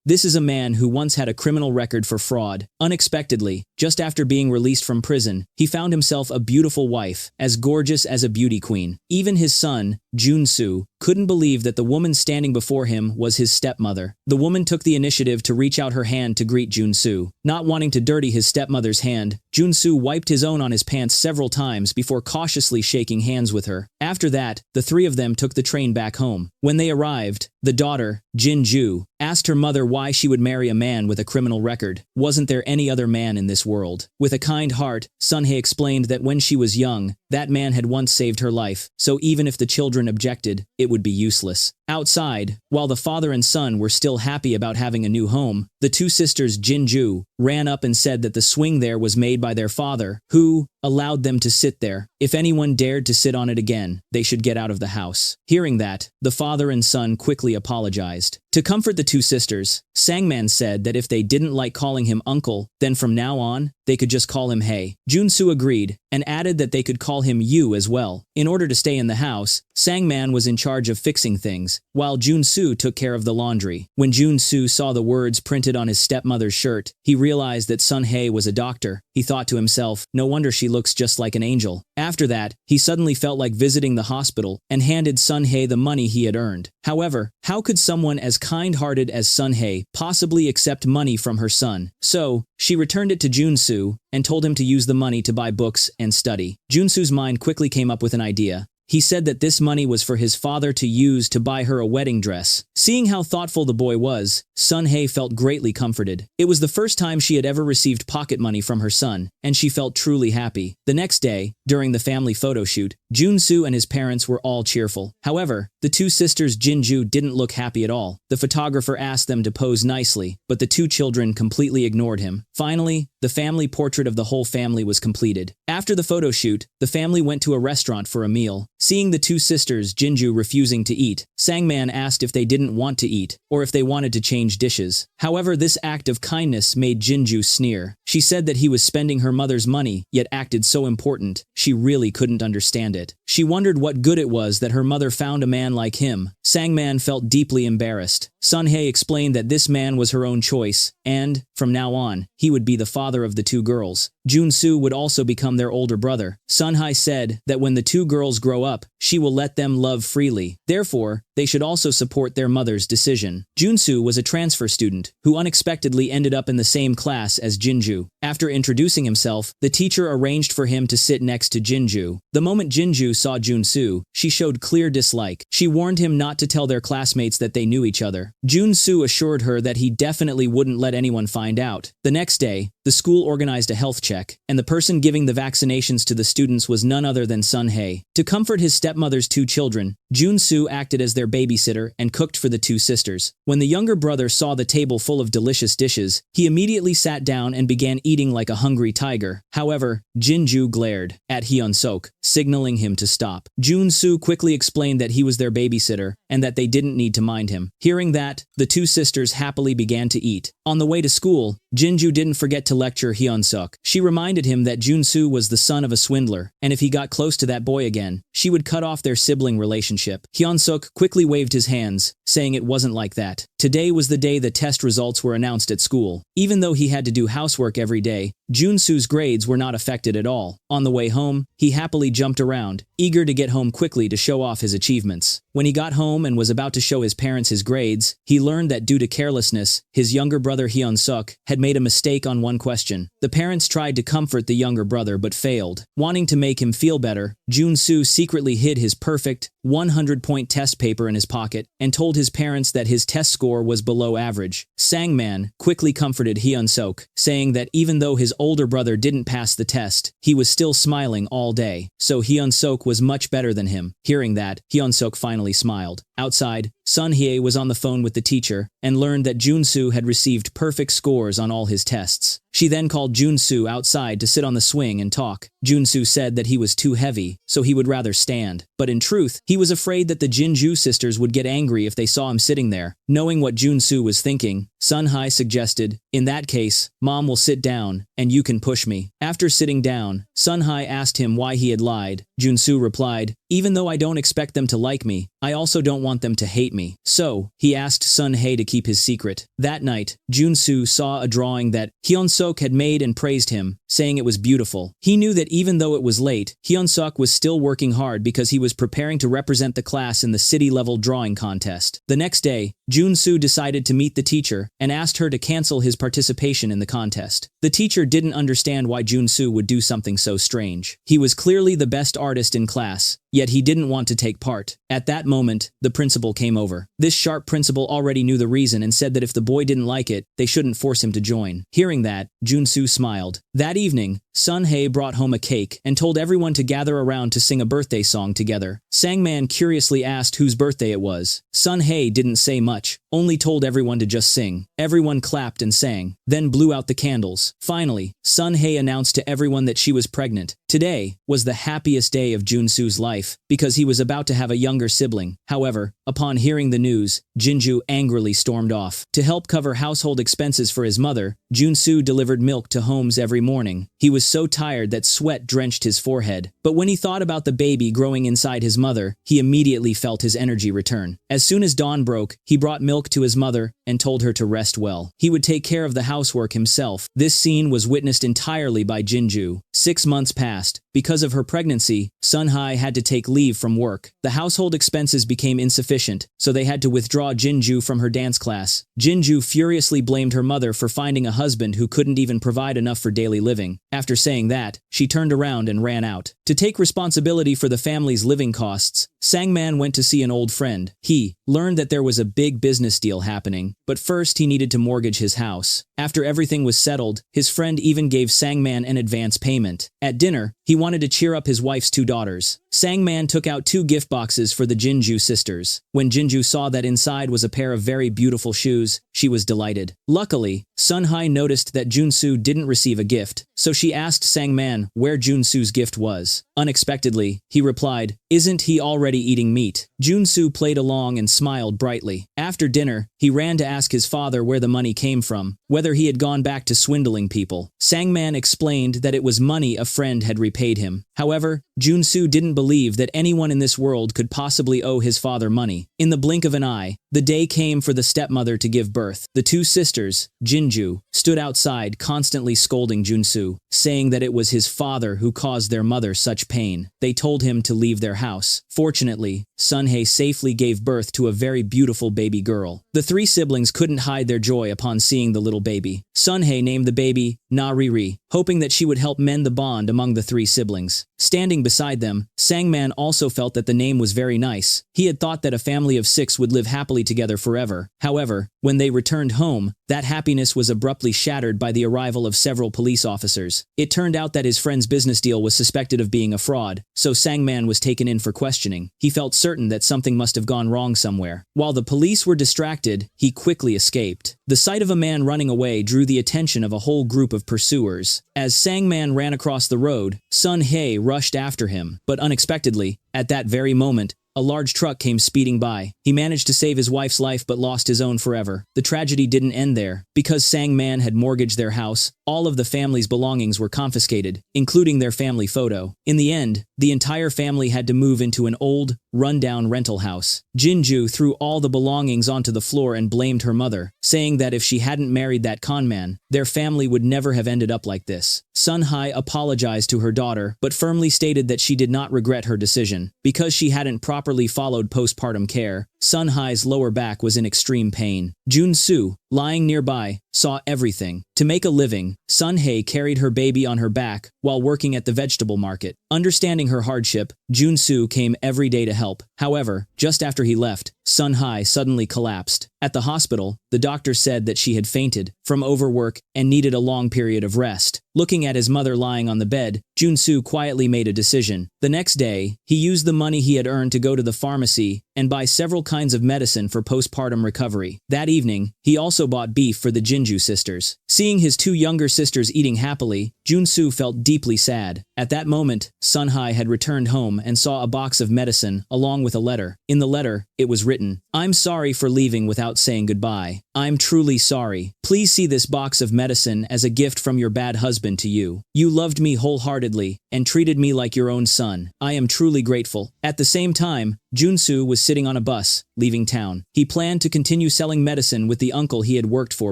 This is a man who once had a criminal record for fraud. Unexpectedly, just after being released from prison, he found himself a beautiful wife, as gorgeous as a beauty queen. Even his son, Jun Su, couldn't believe that the woman standing before him was his stepmother. The woman took the initiative to reach out her hand to greet Jun Su. Not wanting to dirty his stepmother's hand, Jun Su wiped his own on his pants several times before cautiously shaking hands with her. After that, the three of them took the train back home. When they arrived, the daughter, Jin Ju, asked her mother why she would marry a man with a criminal record. Wasn't there any other man in this world? With a kind heart, Sunhae explained that when she was young, that man had once saved her life, so even if the children objected, it would be useless. Outside, while the father and son were still happy about having a new home, the two sisters Jin Ju ran up and said that the swing there was made by their father, who allowed them to sit there. If anyone dared to sit on it again, they should get out of the house. Hearing that, the father and son quickly apologized. To comfort the two sisters, Sangman said that if they didn't like calling him uncle, then from now on, they could just call him Hey. Jun Su agreed, and added that they could call him Yu as well. In order to stay in the house, Sangman was in charge of fixing things, while Jun Su took care of the laundry. When Jun Su saw the words printed on his stepmother's shirt, he realized that Sun Hei was a doctor. He thought to himself, no wonder she looks just like an angel. After that, he suddenly felt like visiting the hospital and handed Sun Hei the money he had earned. However, how could someone as kind-hearted as Sun Hei possibly accept money from her son? So, she returned it to Jun Su and told him to use the money to buy books and study. Jun Su's mind quickly came up with an idea. He said that this money was for his father to use to buy her a wedding dress. Seeing how thoughtful the boy was, Sun Hei felt greatly comforted. It was the first time she had ever received pocket money from her son, and she felt truly happy. The next day, during the family photo shoot, Jun Su and his parents were all cheerful. However, the two sisters Jin Ju didn't look happy at all. The photographer asked them to pose nicely, but the two children completely ignored him. Finally, the family portrait of the whole family was completed. After the photo shoot, the family went to a restaurant for a meal. Seeing the two sisters Jinju refusing to eat, Sangman asked if they didn't want to eat, or if they wanted to change dishes. However, this act of kindness made Jinju sneer. She said that he was spending her mother's money, yet acted so important, she really couldn't understand it. She wondered what good it was that her mother found a man like him. Sangman felt deeply embarrassed. Sunhae explained that this man was her own choice, and, from now on, he would be the father of the two girls. Jun Su would also become their older brother. Sunhae said that when the two girls grow up, she will let them love freely. Therefore, they should also support their mother's decision. Jun Su was a transfer student, who unexpectedly ended up in the same class as Jinju. After introducing himself, the teacher arranged for him to sit next to Jinju. The moment Jinju saw Jun Su, she showed clear dislike. She warned him not to tell their classmates that they knew each other. Jun Su assured her that he definitely wouldn't let anyone find out. The next day, the school organized a health check, and the person giving the vaccinations to the students was none other than Sun Hei. To comfort his stepmother's two children, Jun Su acted as their babysitter and cooked for the two sisters. When the younger brother saw the table full of delicious dishes, he immediately sat down and began eating like a hungry tiger. However, Jinju glared at Hyun-sok, signaling him to stop. Jun Su quickly explained that he was their babysitter and that they didn't need to mind him. Hearing that, the two sisters happily began to eat. On the way to school, Jinju didn't forget to lecture Hyun-sok. She reminded him that Jun Su was the son of a swindler, and if he got close to that boy again, she would cut off their sibling relationship. Hyun-sok quickly waved his hands, saying it wasn't like that. Today was the day the test results were announced at school. Even though he had to do housework every day, Jun Su's grades were not affected at all. On the way home, he happily jumped around, eager to get home quickly to show off his achievements. When he got home and was about to show his parents his grades, he learned that due to carelessness, his younger brother Hyun-suk had made a mistake on one question. The parents tried to comfort the younger brother but failed. Wanting to make him feel better, Jun Su secretly hid his perfect 100-point test paper in his pocket and told his parents that his test score was below average. Sangman quickly comforted Hyun-sok, saying that even though his older brother didn't pass the test, he was still smiling all day, so Hyun-sok was much better than him. Hearing that, Hyun-sok finally smiled. Outside, Sun Hye was on the phone with the teacher and learned that Jun Su had received perfect scores on all his tests. She then called Jun Su outside to sit on the swing and talk. Jun Su said that he was too heavy, so he would rather stand. But in truth, he was afraid that the Jinju sisters would get angry if they saw him sitting there. Knowing what Jun Su was thinking, Sun Hai suggested, "In that case, Mom will sit down, and you can push me." After sitting down, Sun Hai asked him why he had lied. Jun Su replied, Even though I don't expect them to like me, I also don't want them to hate me. So, he asked Sun Hye to keep his secret. That night, Jun Su saw a drawing that Hyun-suk had made and praised him, saying it was beautiful. He knew that even though it was late, Hyun-suk was still working hard because he was preparing to represent the class in the city-level drawing contest. The next day, Jun Su decided to meet the teacher and asked her to cancel his participation in the contest. The teacher didn't understand why Jun Su would do something so strange. He was clearly the best artist in class, yet he didn't want to take part. At that moment, the principal came over. This sharp principal already knew the reason and said that if the boy didn't like it, they shouldn't force him to join. Hearing that, Jun Su smiled. That evening, Sun Hye brought home a cake and told everyone to gather around to sing a birthday song together. Sangman curiously asked whose birthday it was. Sun Hye didn't say much, only told everyone to just sing. Everyone clapped and sang, then blew out the candles. Finally, Sun Hye announced to everyone that she was pregnant. Today was the happiest day of Jun Su's life, because he was about to have a younger sibling. However, upon hearing the news, Jinju angrily stormed off. To help cover household expenses for his mother, Jun Su delivered milk to homes every morning. He was so tired that sweat drenched his forehead. But when he thought about the baby growing inside his mother, he immediately felt his energy return. As soon as dawn broke, he brought milk to his mother and told her to rest well. He would take care of the housework himself. This scene was witnessed entirely by Jinju. 6 months passed. Because of her pregnancy, Sun Hye had to take leave from work. The household expenses became insufficient, so they had to withdraw Jinju from her dance class. Jinju furiously blamed her mother for finding a husband who couldn't even provide enough for daily living. After saying that, she turned around and ran out. To take responsibility for the family's living costs, Sangman went to see an old friend. He learned that there was a big business deal happening, but first he needed to mortgage his house. After everything was settled, his friend even gave Sangman an advance payment. At dinner, he wanted to cheer up his wife's 2 daughters. Sangman took out 2 gift boxes for the Jinju sisters. When Jinju saw that inside was a pair of very beautiful shoes, she was delighted. Luckily, Sun Hye noticed that Jun Su didn't receive a gift, so she asked Sangman where Jun Su's gift was. Unexpectedly, he replied, "Isn't he already eating meat?" Jun Su played along and smiled brightly. After dinner, he ran to ask his father where the money came from, whether he had gone back to swindling people. Sangman explained that it was money a friend had repaid him. However, Jun Su didn't believe that anyone in this world could possibly owe his father money. In the blink of an eye, the day came for the stepmother to give birth. The 2 sisters, Jinju, stood outside constantly scolding Jun Su, saying that it was his father who caused their mother such pain. They told him to leave their house. Fortunately, Sun Hye safely gave birth to a very beautiful baby girl. The 3 siblings couldn't hide their joy upon seeing the little baby. Sun Hye named the baby Nari, hoping that she would help mend the bond among the 3 siblings. Standing beside them, Sangman also felt that the name was very nice. He had thought that a family of 6 would live happily together forever. However, when they returned home, that happiness was abruptly shattered by the arrival of several police officers. It turned out that his friend's business deal was suspected of being a fraud, so Sangman was taken in for questioning. He felt certain that something must have gone wrong somewhere. While the police were distracted, he quickly escaped. The sight of a man running away drew the attention of a whole group of pursuers. As Sangman ran across the road, Sun Hye rushed after him. But unexpectedly, at that very moment, a large truck came speeding by. He managed to save his wife's life but lost his own forever. The tragedy didn't end there. Because Sangman had mortgaged their house, all of the family's belongings were confiscated, including their family photo. In the end, the entire family had to move into an old, run-down rental house. Jinju threw all the belongings onto the floor and blamed her mother, saying that if she hadn't married that conman, their family would never have ended up like this. Sun Hye apologized to her daughter, but firmly stated that she did not regret her decision. Because she hadn't properly followed postpartum care, Sun Hye's lower back was in extreme pain. Jun Su, lying nearby, saw everything. To make a living, Sun Hye carried her baby on her back while working at the vegetable market. Understanding her hardship, Jun Su came every day to help. However, just after he left, Sun Hye suddenly collapsed. At the hospital, the doctor said that she had fainted from overwork and needed a long period of rest. Looking at his mother lying on the bed, Jun Su quietly made a decision. The next day, he used the money he had earned to go to the pharmacy and buy several kinds of medicine for postpartum recovery. That evening, he also bought beef for the Jinju sisters. Seeing his 2 younger sisters eating happily, Jun Su felt deeply sad. At that moment, Sun Hye had returned home and saw a box of medicine along with a letter. In the letter, it was written, written, "I'm sorry for leaving without saying goodbye. I'm truly sorry. Please see this box of medicine as a gift from your bad husband to you. You loved me wholeheartedly and treated me like your own son. I am truly grateful." At the same time, Jun Su was sitting on a bus, leaving town. He planned to continue selling medicine with the uncle he had worked for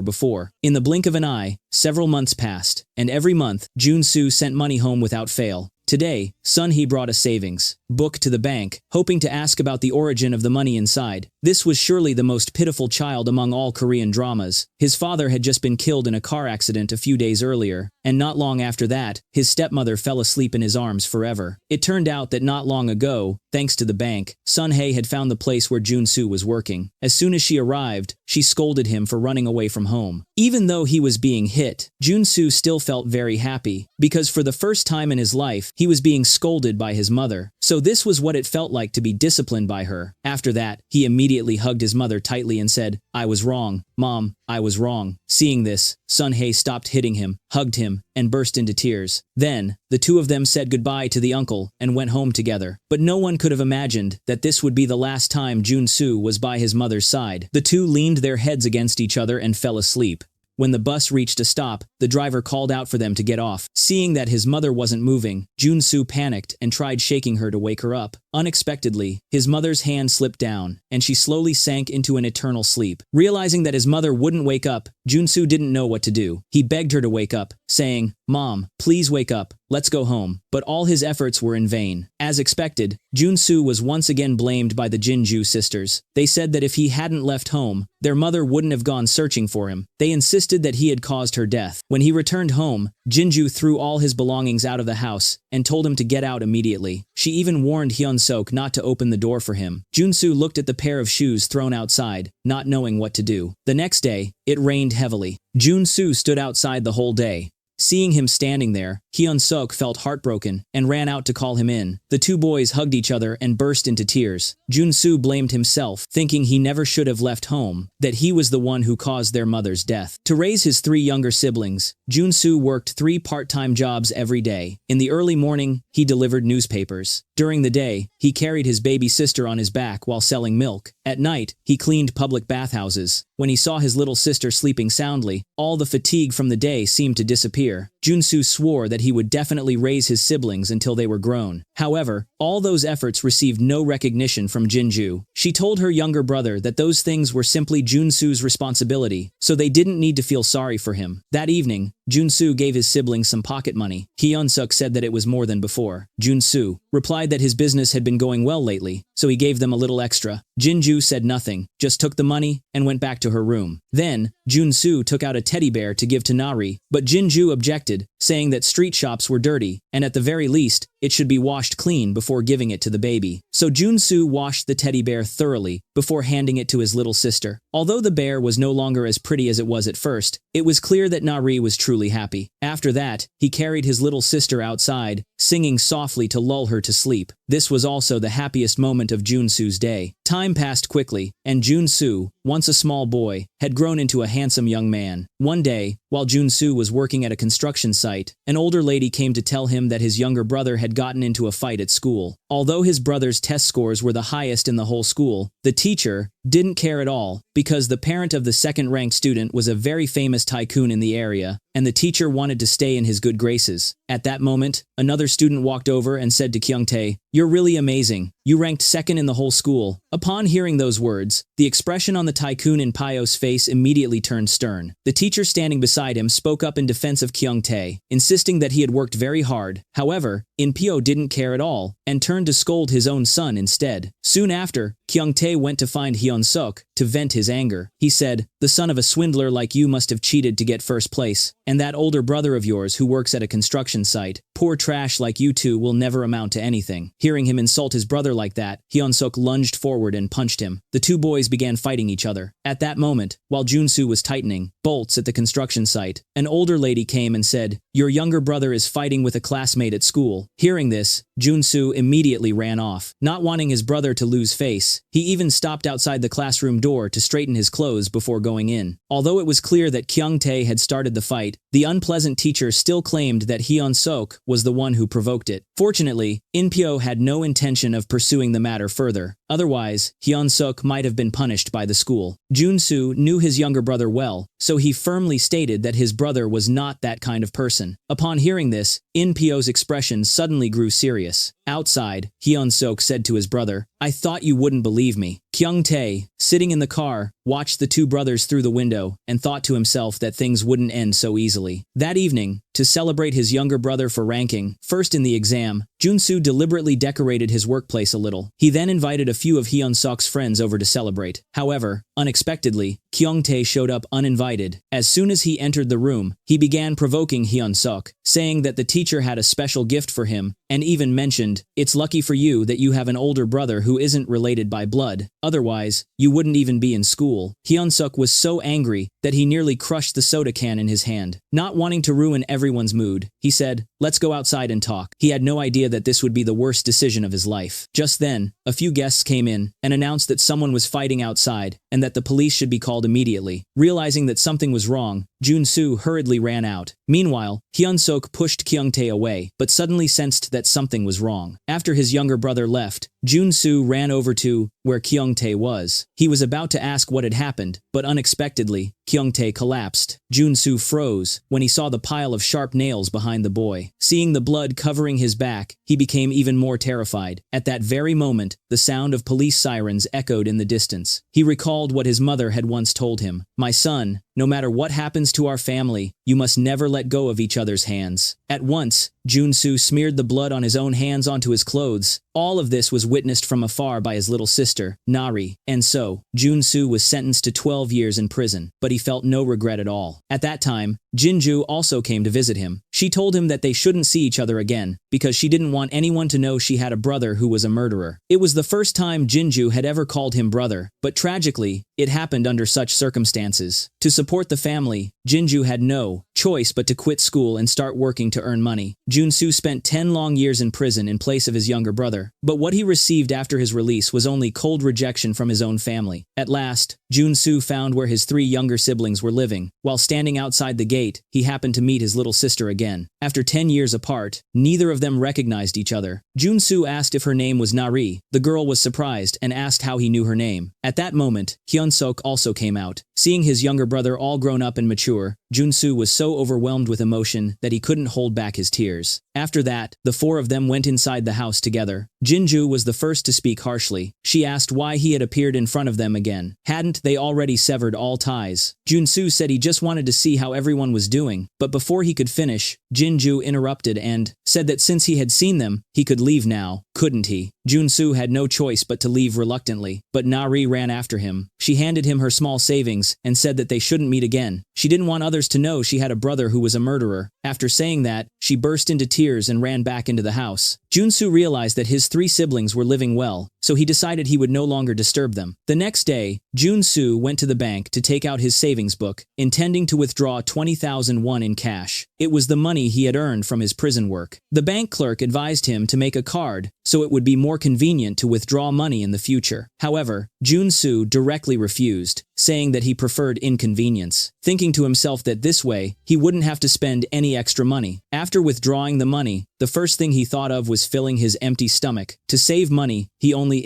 before. In the blink of an eye, several months passed, and every month, Jun Su sent money home without fail. Today, Sun-hee brought a savings book to the bank, hoping to ask about the origin of the money inside. This was surely the most pitiful child among all Korean dramas. His father had just been killed in a car accident a few days earlier, and not long after that, his stepmother fell asleep in his arms forever. It turned out that not long ago, thanks to the bank, Sun-hee had found the place where Jun Su was working. As soon as she arrived, she scolded him for running away from home. Even though he was being hit, Jun Su still felt very happy, because for the first time in his life, he was being scolded by his mother. So this was what it felt like to be disciplined by her. After that, he immediately hugged his mother tightly and said, "I was wrong. Mom, I was wrong." Seeing this, Sun-hee stopped hitting him, hugged him, and burst into tears. Then, the two of them said goodbye to the uncle and went home together. But no one could have imagined that this would be the last time Jun Su was by his mother's side. The two leaned their heads against each other and fell asleep. When the bus reached a stop, the driver called out for them to get off. Seeing that his mother wasn't moving, Jun Su panicked and tried shaking her to wake her up. Unexpectedly, his mother's hand slipped down, and she slowly sank into an eternal sleep. Realizing that his mother wouldn't wake up, Jun Su didn't know what to do. He begged her to wake up, saying, "Mom, please wake up. Let's go home." But all his efforts were in vain. As expected, Jun Su was once again blamed by the Jinju sisters. They said that if he hadn't left home, their mother wouldn't have gone searching for him. They insisted that he had caused her death. When he returned home, Jinju threw all his belongings out of the house and told him to get out immediately. She even warned Hyun-sok not to open the door for him. Jun Su looked at the pair of shoes thrown outside, not knowing what to do. The next day, it rained heavily. Jun Su stood outside the whole day. Seeing him standing there, Hyun-sok felt heartbroken and ran out to call him in. The two boys hugged each other and burst into tears. Jun Su blamed himself, thinking he never should have left home, that he was the one who caused their mother's death. To raise his three younger siblings, Jun Su worked 3 part-time jobs every day. In the early morning, he delivered newspapers. During the day, he carried his baby sister on his back while selling milk. At night, he cleaned public bathhouses. When he saw his little sister sleeping soundly, all the fatigue from the day seemed to disappear. Jun Su swore that he would definitely raise his siblings until they were grown. However, all those efforts received no recognition from Jinju. She told her younger brother that those things were simply Jun Su's responsibility, so they didn't need to feel sorry for him. That evening, Jun Su gave his siblings some pocket money. Hyun-suk said that it was more than before. Jun Su replied that his business had been going well lately, so he gave them a little extra. Jinju said nothing, just took the money and went back to her room. Then, Jun Su took out a teddy bear to give to Nari, but Jinju objected, saying that street shops were dirty, and at the very least, it should be washed clean before giving it to the baby. So Jun Su washed the teddy bear thoroughly before handing it to his little sister. Although the bear was no longer as pretty as it was at first, it was clear that Nari was truly happy. After that, he carried his little sister outside, singing softly to lull her to sleep. This was also the happiest moment of Jun Su's day. Time passed quickly, and Jun Su, once a small boy, had grown into a handsome young man. One day, while Jun Su was working at a construction site, an older lady came to tell him that his younger brother had gotten into a fight at school. Although his brother's test scores were the highest in the whole school, the teacher didn't care at all, because the parent of the second-ranked student was a very famous tycoon in the area, and the teacher wanted to stay in his good graces. At that moment, another student walked over and said to Kyung-tae, "You're really amazing. You ranked second in the whole school." Upon hearing those words, the expression on the tycoon in Pyo's face immediately turned stern. The teacher standing beside him spoke up in defense of Kyung-tae, insisting that he had worked very hard. However, Pyo didn't care at all, and turned to scold his own son instead. Soon after, Kyung-tae went to find Hyun-suk to vent his anger. He said, "The son of a swindler like you must have cheated to get first place, and that older brother of yours who works at a construction site. Poor trash like you two will never amount to anything." Hearing him insult his brother like that, Hyun-suk lunged forward and punched him. The two boys began fighting each other. At that moment, while Jun Su was tightening bolts at the construction site, an older lady came and said, your younger brother is fighting with a classmate at school." Hearing this, Jun Su immediately ran off. Not wanting his brother to lose face, he even stopped outside the classroom door to straighten his clothes before going in. Although it was clear that Kyung-tae had started the fight, the unpleasant teacher still claimed that Hyun-sok was the one who provoked it. Fortunately, In-pyo had no intention of pursuing the matter further. Otherwise, Hyun-sok might have been punished by the school. Jun Su knew his younger brother well, so he firmly stated that his brother was not that kind of person. Upon hearing this, In-pyo's expression suddenly grew serious. Outside, Hyun-sok said to his brother, "I thought you wouldn't believe me." Kyung-tae, sitting in the car, watched the two brothers through the window and thought to himself that things wouldn't end so easily. That evening, to celebrate his younger brother for ranking first in the exam, Jun Su deliberately decorated his workplace a little. He then invited a few of Hyun-sok's friends over to celebrate. However, unexpectedly, Kyung-tae showed up uninvited. As soon as he entered the room, he began provoking Hyun-sok, saying that the teacher had a special gift for him, and even mentioned, "It's lucky for you that you have an older brother who isn't related by blood. Otherwise, you wouldn't even be in school." Hyun-sok was so angry that he nearly crushed the soda can in his hand. Not wanting to ruin everyone's mood, he said, "Let's go outside and talk." He had no idea that this would be the worst decision of his life. Just then, a few guests came in and announced that someone was fighting outside and that the police should be called immediately. Realizing that something was wrong, Jun Su hurriedly ran out. Meanwhile, Hyun-sok pushed Kyung-tae away, but suddenly sensed that something was wrong. After his younger brother left, Jun Su ran over to where Kyung-tae was. He was about to ask what had happened, but unexpectedly, Kyung-tae collapsed. Jun Su froze when he saw the pile of sharp nails behind the boy. Seeing the blood covering his back, he became even more terrified. At that very moment, the sound of police sirens echoed in the distance. He recalled what his mother had once told him, "My son, no matter what happens to our family, you must never let go of each other's hands." At once, Jun Su smeared the blood on his own hands onto his clothes. All of this was witnessed from afar by his little sister, Nari, and so, Jun Su was sentenced to 12 years in prison, but he felt no regret at all. At that time, Jinju also came to visit him. She told him that they shouldn't see each other again, because she didn't want anyone to know she had a brother who was a murderer. It was the first time Jinju had ever called him brother, but tragically, it happened under such circumstances. To support the family, Jinju had no choice but to quit school and start working to earn money. Jun Su spent 10 long years in prison in place of his younger brother, but what he received after his release was only cold rejection from his own family. At last, Jun Su found where his 3 younger siblings were living. While standing outside the gate, he happened to meet his little sister again. After 10 years apart, neither of them recognized each other. Jun Su asked if her name was Nari. The girl was surprised and asked how he knew her name. At that moment, Hyun-sok also came out. Seeing his younger brother all grown up and mature, Jun Su was so overwhelmed with emotion that he couldn't hold back his tears. After that, the 4 of them went inside the house together. Jinju was the first to speak harshly. She asked why he had appeared in front of them again. Hadn't they already severed all ties? Jun Su said he just wanted to see how everyone was doing, but before he could finish, Jinju interrupted and said that since he had seen them, he could leave now, couldn't he? Jun Su had no choice but to leave reluctantly, but Nari ran after him. She handed him her small savings and said that they shouldn't meet again. She didn't want others to know she had a brother who was a murderer. After saying that, she burst into tears and ran back into the house. Jun Su realized that his 3 siblings were living well, so he decided he would no longer disturb them. The next day, Jun Su went to the bank to take out his savings book, intending to withdraw 20,000 won in cash. It was the money he had earned from his prison work. The bank clerk advised him to make a card so it would be more convenient to withdraw money in the future. However, Jun Su directly refused, saying that he preferred inconvenience, thinking to himself that this way, he wouldn't have to spend any extra money. After withdrawing the money, the first thing he thought of was filling his empty stomach. To save money, he only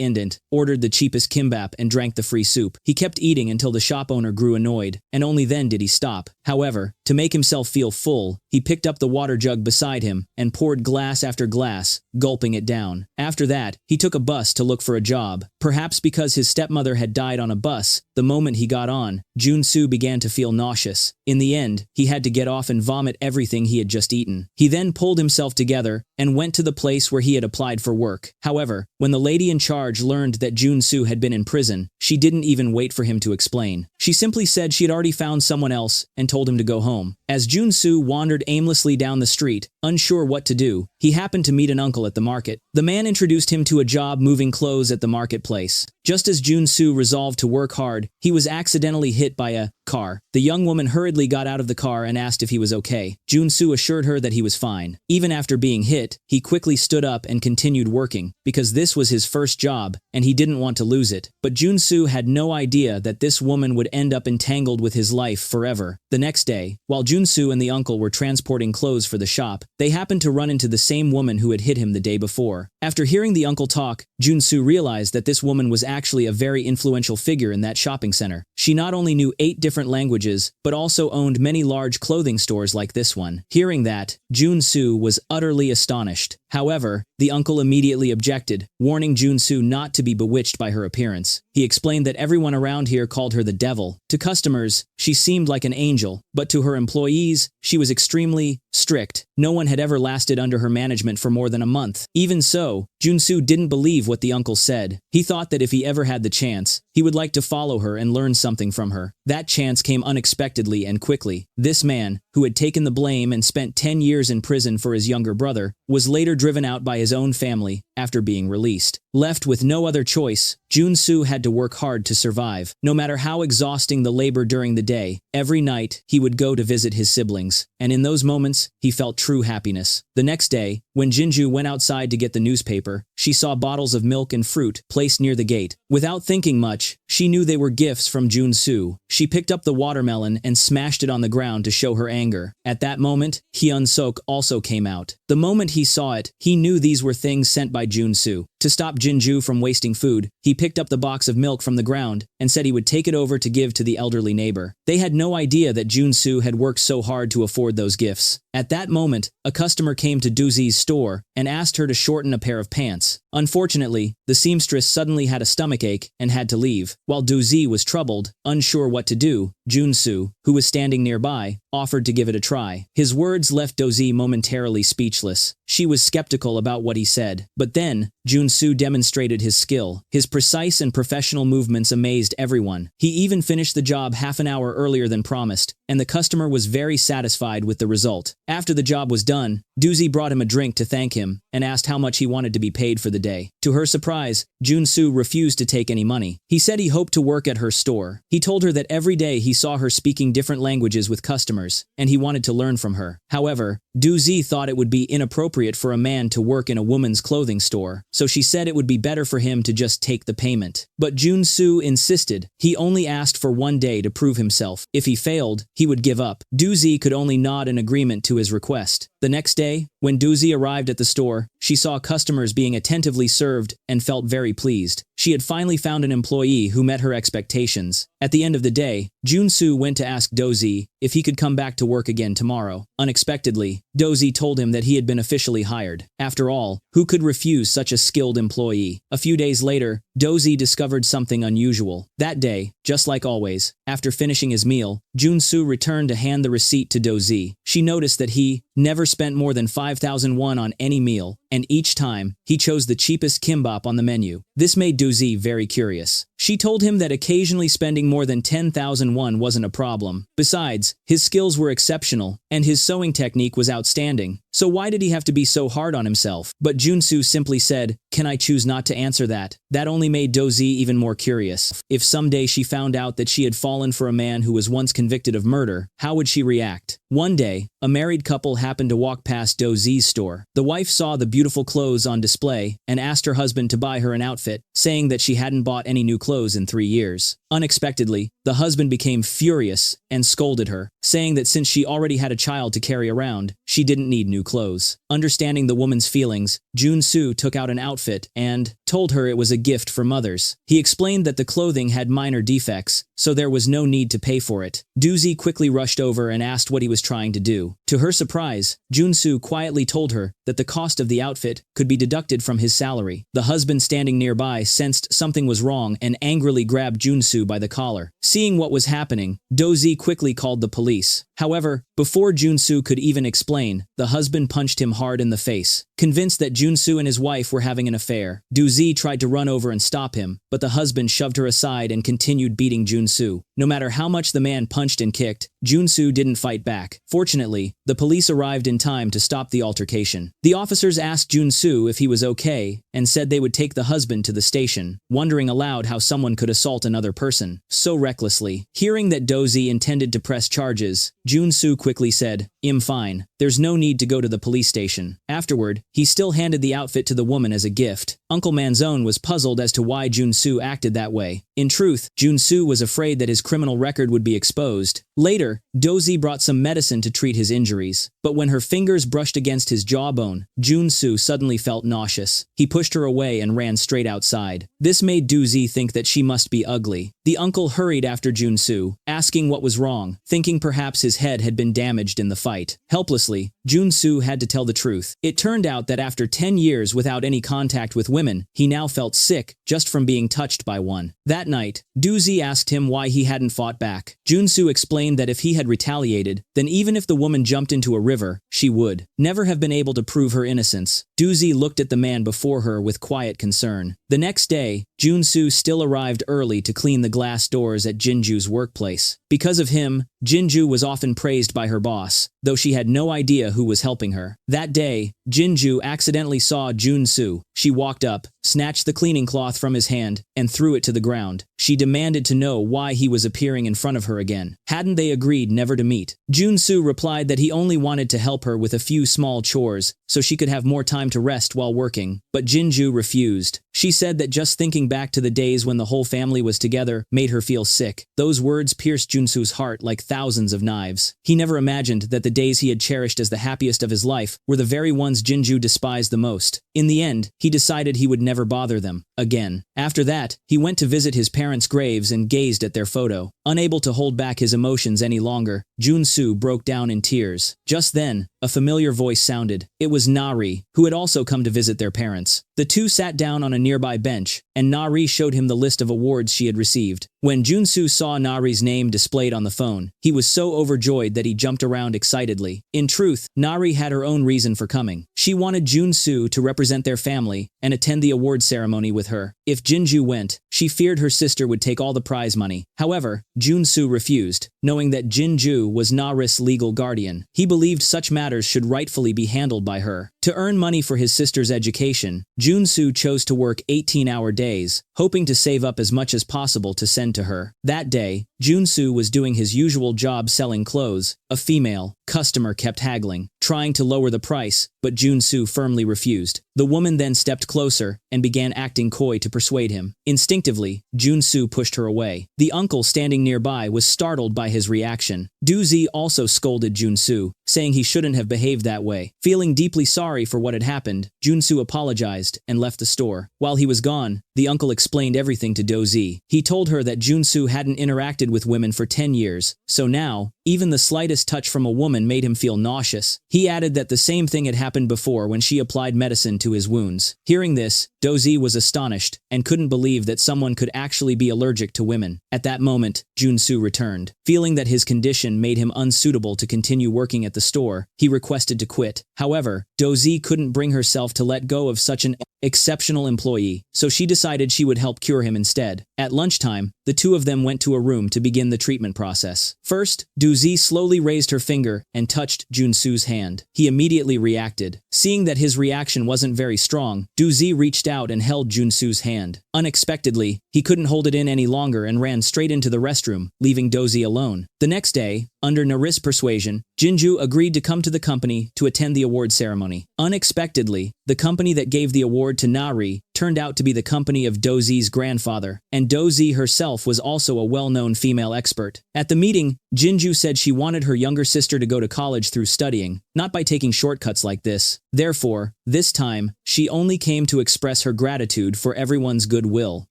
ordered the cheapest kimbap and drank the free soup. He kept eating until the shop owner grew annoyed, and only then did he stop. However, to make himself feel full, he picked up the water jug beside him and poured glass after glass, gulping it down. After that, he took a bus to look for a job. Perhaps because his stepmother had died on a bus, the moment he got on, Jun Su began to feel nauseous. In the end, he had to get off and vomit everything he had just eaten. He then pulled himself together and went to the place where he had applied for work. However, when the lady in charge learned that Jun Su had been in prison, she didn't even wait for him to explain. She simply said she had already found someone else and told him to go home. As Jun Su wandered aimlessly down the street, unsure what to do, he happened to meet an uncle at the market. The man introduced him to a job moving clothes at the marketplace. Just as Jun Su resolved to work hard, he was accidentally hit by a car. The young woman hurriedly got out of the car and asked if he was okay. Jun Su assured her that he was fine. Even after being hit, he quickly stood up and continued working, because this was his first job, and he didn't want to lose it. But Jun Su had no idea that this woman would end up entangled with his life forever. The next day, while Jun Su and the uncle were transporting clothes for the shop, they happened to run into the same woman who had hit him the day before. After hearing the uncle talk, Jun Su realized that this woman was actually a very influential figure in that shopping center. She not only knew 8 different languages, but also owned many large clothing stores like this one. Hearing that, Jun Su was utterly astonished. However, the uncle immediately objected, warning Jun Su not to be bewitched by her appearance. He explained that everyone around here called her the devil. To customers, she seemed like an angel, but to her employees, she was extremely strict. No one had ever lasted under her management for more than a month. Even so, Jun Su didn't believe what the uncle said. He thought that if he ever had the chance, he would like to follow her and learn something from her. That chance came unexpectedly and quickly. This man, who had taken the blame and spent 10 years in prison for his younger brother, was later driven out by his own family after being released. Left with no other choice, Jun Su had to work hard to survive. No matter how exhausting the labor during the day, every night he would go to visit his siblings, and in those moments, he felt true happiness. The next day, when Jinju went outside to get the newspaper, she saw bottles of milk and fruit placed near the gate. Without thinking much, she knew they were gifts from Jun Su. She picked up the watermelon and smashed it on the ground to show her anger. At that moment, Hyun Sok also came out. The moment he saw it, he knew these were things sent by Jun Su. To stop Jinju from wasting food, he picked up the box of milk from the ground and said he would take it over to give to the elderly neighbor. They had no idea that Jun Su had worked so hard to afford those gifts. At that moment, a customer came to Dozi's store and asked her to shorten a pair of pants. Unfortunately, the seamstress suddenly had a stomachache and had to leave. While Dozi was troubled, unsure what to do, Jun Su, who was standing nearby, offered to give it a try. His words left Dozi momentarily speechless. She was skeptical about what he said. But then, Jun Su demonstrated his skill. His precise and professional movements amazed everyone. He even finished the job half an hour earlier than promised, and the customer was very satisfied with the result. After the job was done, Dozi brought him a drink to thank him and asked how much he wanted to be paid for the day. To her surprise, Jun Su refused to take any money. He said he hoped to work at her store. He told her that every day he saw her speaking different languages with customers, and he wanted to learn from her. However, Dozi thought it would be inappropriate for a man to work in a woman's clothing store, so she said it would be better for him to just take the payment. But Jun Su insisted. He only asked for 1 day to prove himself. If he failed, he would give up. Dozi could only nod in agreement to his request. The next day, when Dozi arrived at the store, she saw customers being attentively served and felt very pleased. She had finally found an employee who met her expectations. At the end of the day, Jun Su went to ask Dozi if he could come back to work again tomorrow. Unexpectedly, Dozi told him that he had been officially hired. After all, who could refuse such a skilled employee? A few days later, Dozi discovered something unusual. That day, just like always, after finishing his meal, Jun Su returned to hand the receipt to Dozi. She noticed that he never spent more than 5,000 won on any meal, and each time, he chose the cheapest kimbap on the menu. This made Dozi very curious. She told him that occasionally spending more than 10,000 won wasn't a problem. Besides, his skills were exceptional, and his sewing technique was outstanding. So why did he have to be so hard on himself? But Jun Su simply said, "Can I choose not to answer that?" That only made Dozi even more curious. If someday she found out that she had fallen for a man who was once convicted of murder, how would she react? One day, a married couple happened to walk past Dozi's store. The wife saw the beautiful clothes on display and asked her husband to buy her an outfit, saying that she hadn't bought any new clothes in 3 years. Unexpectedly, the husband became furious and scolded her, saying that since she already had a child to carry around, she didn't need new clothes. Understanding the woman's feelings, Jun Su took out an outfit and told her it was a gift for mothers. He explained that the clothing had minor defects, so there was no need to pay for it. Dozi quickly rushed over and asked what he was trying to do. To her surprise, Jun Su quietly told her that the cost of the outfit could be deducted from his salary. The husband standing nearby sensed something was wrong and angrily grabbed Jun Su by the collar. Seeing what was happening, Dozi quickly called the police. However, before Jun Su could even explain, the husband punched him hard in the face. Convinced that Jun Su and his wife were having an affair, Dozi tried to run over and stop him, but the husband shoved her aside and continued beating Jun Su. No matter how much the man punched and kicked, Jun Su didn't fight back. Fortunately, the police arrived in time to stop the altercation. The officers asked Jun Su if he was okay and said they would take the husband to the station, wondering aloud how someone could assault another person. person, so recklessly. Hearing that Dozy intended to press charges, Jun Su quickly said, "I'm fine. There's no need to go to the police station." Afterward, he still handed the outfit to the woman as a gift. Uncle Manzone was puzzled as to why Jun Su acted that way. In truth, Jun Su was afraid that his criminal record would be exposed. Later, Dozy brought some medicine to treat his injuries. But when her fingers brushed against his jawbone, Jun Su suddenly felt nauseous. He pushed her away and ran straight outside. This made Dozy think that she must be ugly. The uncle hurried after Jun Su, asking what was wrong, thinking perhaps his head had been damaged in the fight. Helplessly, Jun Su had to tell the truth. It turned out that after 10 years without any contact with women, he now felt sick just from being touched by one. That night, Dozy asked him why he hadn't fought back. Jun Su explained that if he had retaliated, then even if the woman jumped into a river, she would never have been able to prove her innocence. Dozy looked at the man before her with quiet concern. The next day, Jun Su still arrived early to clean the glass doors at Jinju's workplace. Because of him, Jinju was often praised by her boss, though she had no idea who was helping her. That day, Jinju accidentally saw Jun Su. She walked up, snatched the cleaning cloth from his hand, and threw it to the ground. She demanded to know why he was appearing in front of her again. Hadn't they agreed never to meet? Jun Su replied that he only wanted to help her with a few small chores, so she could have more time to rest while working. But Jinju refused. She said that just thinking back to the days when the whole family was together made her feel sick. Those words pierced Jun Su's heart like thousands of knives. He never imagined that the days he had cherished as the happiest of his life were the very ones Jinju despised the most. In the end, he decided he would never bother them again. After that, he went to visit his parents' graves and gazed at their photo. Unable to hold back his emotions any longer, Jun Su broke down in tears. Just then, a familiar voice sounded. It was Nari, who had also come to visit their parents. The two sat down on a nearby bench, and Nari showed him the list of awards she had received. When Jun Su saw Nari's name displayed on the phone, he was so overjoyed that he jumped around excitedly. In truth, Nari had her own reason for coming. She wanted Jun Su to represent their family and attend the award ceremony with her. If Jinju went, she feared her sister would take all the prize money. However, Jun Su refused, knowing that Jinju was Nari's legal guardian. He believed such matters should rightfully be handled by her. To earn money for his sister's education, Jun Su chose to work 18-hour days, hoping to save up as much as possible to send to her. That day, Jun Su was doing his usual job selling clothes. A female customer kept haggling, trying to lower the price, but Jun Su firmly refused. The woman then stepped closer and began acting coy to persuade him. Instinctively, Jun Su pushed her away. The uncle standing nearby was startled by his reaction. Dozy also scolded Jun Su, saying he shouldn't have behaved that way. Feeling deeply sorry for what had happened, Jun Su apologized and left the store. While he was gone, the uncle explained everything to Dozy. He told her that Jun Su hadn't interacted with women for 10 years, so now, even the slightest touch from a woman made him feel nauseous. He added that the same thing had happened before when she applied medicine to his wounds. Hearing this, Dozy was astonished and couldn't believe that someone could actually be allergic to women. At that moment, Jun Su returned. Feeling that his condition made him unsuitable to continue working at the store, he requested to quit. However, Dozy couldn't bring herself to let go of such an exceptional employee, so she decided she would help cure him instead. At lunchtime, the two of them went to a room to begin the treatment process. First, Dozy slowly raised her finger and touched Jun Su's hand. He immediately reacted. Seeing that his reaction wasn't very strong, Dozy reached out and held Jun Su's hand. Unexpectedly, he couldn't hold it in any longer and ran straight into the restroom, leaving Dozy alone. The next day, under Nari's persuasion, Jinju agreed to come to the company to attend the award ceremony. Unexpectedly, the company that gave the award to Nari turned out to be the company of Dozy's grandfather, and Dozy herself was also a well-known female expert. At the meeting, Jinju said she wanted her younger sister to go to college through studying, not by taking shortcuts like this. Therefore, this time, she only came to express her gratitude for everyone's goodwill.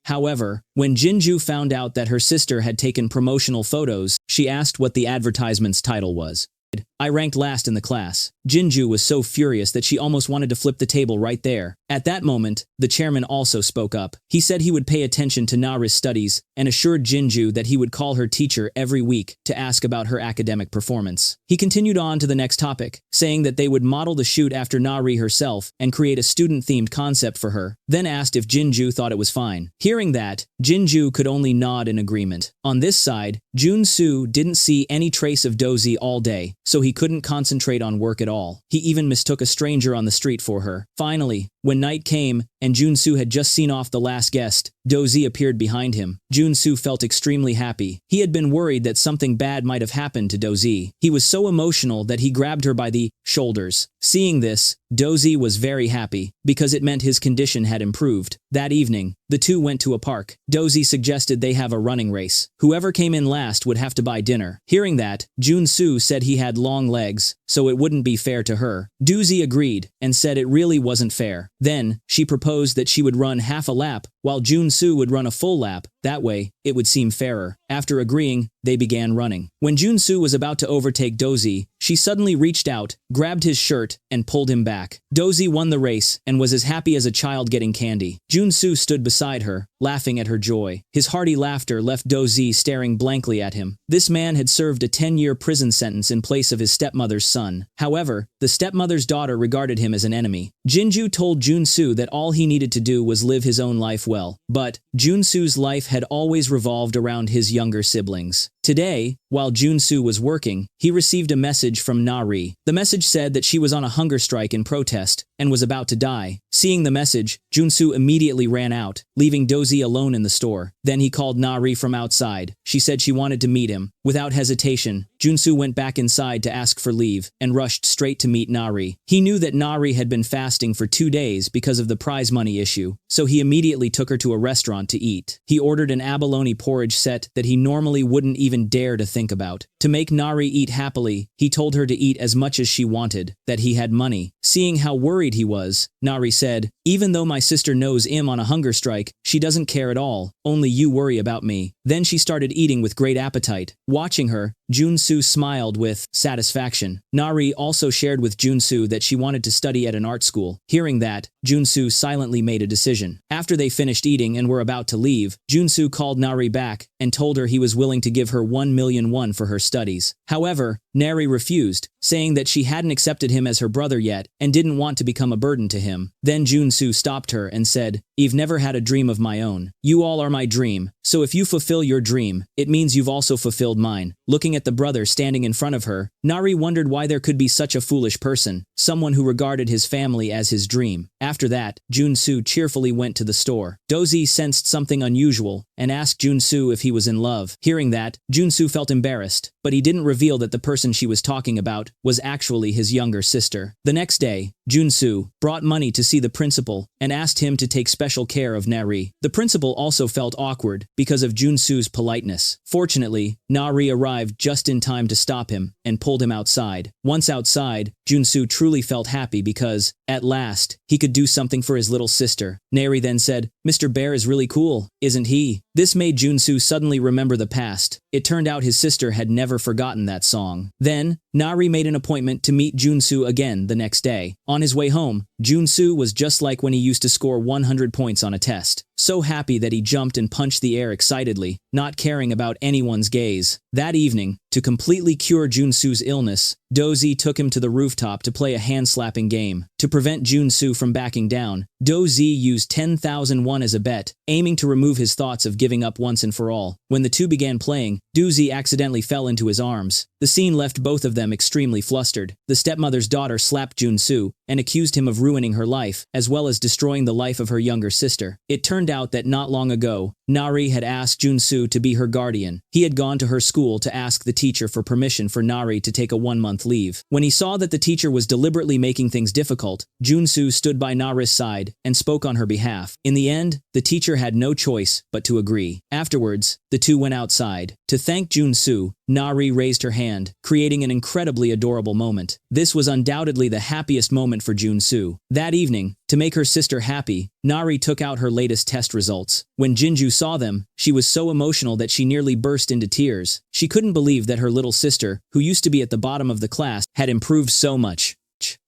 However, when Jinju found out that her sister had taken promotional photos, she asked what the advertisement's title was. I ranked last in the class. Jinju was so furious that she almost wanted to flip the table right there. At that moment, the chairman also spoke up. He said he would pay attention to Nari's studies and assured Jinju that he would call her teacher every week to ask about her academic performance. He continued on to the next topic, saying that they would model the shoot after Nari herself and create a student-themed concept for her, then asked if Jinju thought it was fine. Hearing that, Jinju could only nod in agreement. On this side, Jun Su didn't see any trace of Dozy all day, so he couldn't concentrate on work at all. He even mistook a stranger on the street for her. Finally, When night came, and Jun Su had just seen off the last guest, Dozy appeared behind him. Jun Su felt extremely happy. He had been worried that something bad might have happened to Dozy. He was so emotional that he grabbed her by the shoulders. Seeing this, Dozy was very happy, because it meant his condition had improved. That evening, the two went to a park. Dozy suggested they have a running race. Whoever came in last would have to buy dinner. Hearing that, Jun Su said he had long legs, so it wouldn't be fair to her. Dozy agreed, and said it really wasn't fair. Then, she proposed that she would run half a lap, while Jun Su would run a full lap. That way, it would seem fairer. After agreeing, they began running. When Jun Su was about to overtake Dozy, she suddenly reached out, grabbed his shirt, and pulled him back. Dozy won the race and was as happy as a child getting candy. Jun Su stood beside her, laughing at her joy. His hearty laughter left Dozy staring blankly at him. This man had served a 10-year prison sentence in place of his stepmother's son. However, the stepmother's daughter regarded him as an enemy. Jinju told Jun Su that all he needed to do was live his own life well. But Jun Su's life had always revolved around his younger siblings. Today, while Jun Su was working, he received a message from Nari. The message said that she was on a hunger strike in protest and was about to die. Seeing the message, Jun Su immediately ran out, leaving Dozy alone in the store. Then he called Nari from outside. She said she wanted to meet him. Without hesitation, Jun Su went back inside to ask for leave and rushed straight to meet Nari. He knew that Nari had been fasting for 2 days because of the prize money issue, so he immediately took her to a restaurant to eat. He ordered an abalone porridge set that he normally wouldn't even dare to think about. To make Nari eat happily, he told her to eat as much as she wanted, that he had money. Seeing how worried he was, Nari said, "Even though my sister knows I'm on a hunger strike, she doesn't care at all. Only you worry about me." Then she started eating with great appetite. Watching her, Jun Su smiled with satisfaction. Nari also shared with Jun Su that she wanted to study at an art school. Hearing that, Jun Su silently made a decision. After they finished eating and were about to leave, Jun Su called Nari back and told her he was willing to give her 1,000,000 won for her studies. However, Nari refused, saying that she hadn't accepted him as her brother yet and didn't want to become a burden to him. Then Jun Su stopped her and said, "I've never had a dream of my own. You all are my dream, so if you fulfill your dream, it means you've also fulfilled mine." Looking at the brother standing in front of her, Nari wondered why there could be such a foolish person, someone who regarded his family as his dream. After that, Jun Su cheerfully went to the store. Dozy sensed something unusual and asked Jun Su if he was in love. Hearing that, Jun Su felt embarrassed, but he didn't reveal that the person she was talking about was actually his younger sister. The next day, Jun Su brought money to see the principal and asked him to take special care of Nari. The principal also felt awkward because of Jun Su's politeness. Fortunately, Nari arrived just in time to stop him and pulled him outside. Once outside, Jun Su truly felt happy because, at last, he could do something for his little sister. Nari then said, "Mr. Bear is really cool, isn't he?" This made Jun Su suddenly remember the past. It turned out his sister had never forgotten that song. Then, Nari made an appointment to meet Jun Su again the next day. On his way home, Jun Su was just like when he used to score 100 points on a test. So happy that he jumped and punched the air excitedly, not caring about anyone's gaze. That evening, to completely cure Jun Su's illness, Dozy took him to the rooftop to play a hand-slapping game. To prevent Jun Su from backing down, Dozy used 10,000 won as a bet, aiming to remove his thoughts of giving up once and for all. When the two began playing, Dozy accidentally fell into his arms. The scene left both of them extremely flustered. The stepmother's daughter slapped Jun Su and accused him of ruining her life, as well as destroying the life of her younger sister. It turned out that not long ago, Nari had asked Jun Su to be her guardian. He had gone to her school to ask the teacher for permission for Nari to take a 1-month leave. When he saw that the teacher was deliberately making things difficult, Jun Su stood by Nari's side and spoke on her behalf. In the end, the teacher had no choice but to agree. Afterwards, the two went outside. To thank Jun Su, Nari raised her hand, creating an incredibly adorable moment. This was undoubtedly the happiest moment for Jun Su. That evening, to make her sister happy, Nari took out her latest test results. When Jinju saw them, she was so emotional that she nearly burst into tears. She couldn't believe that her little sister, who used to be at the bottom of the class, had improved so much.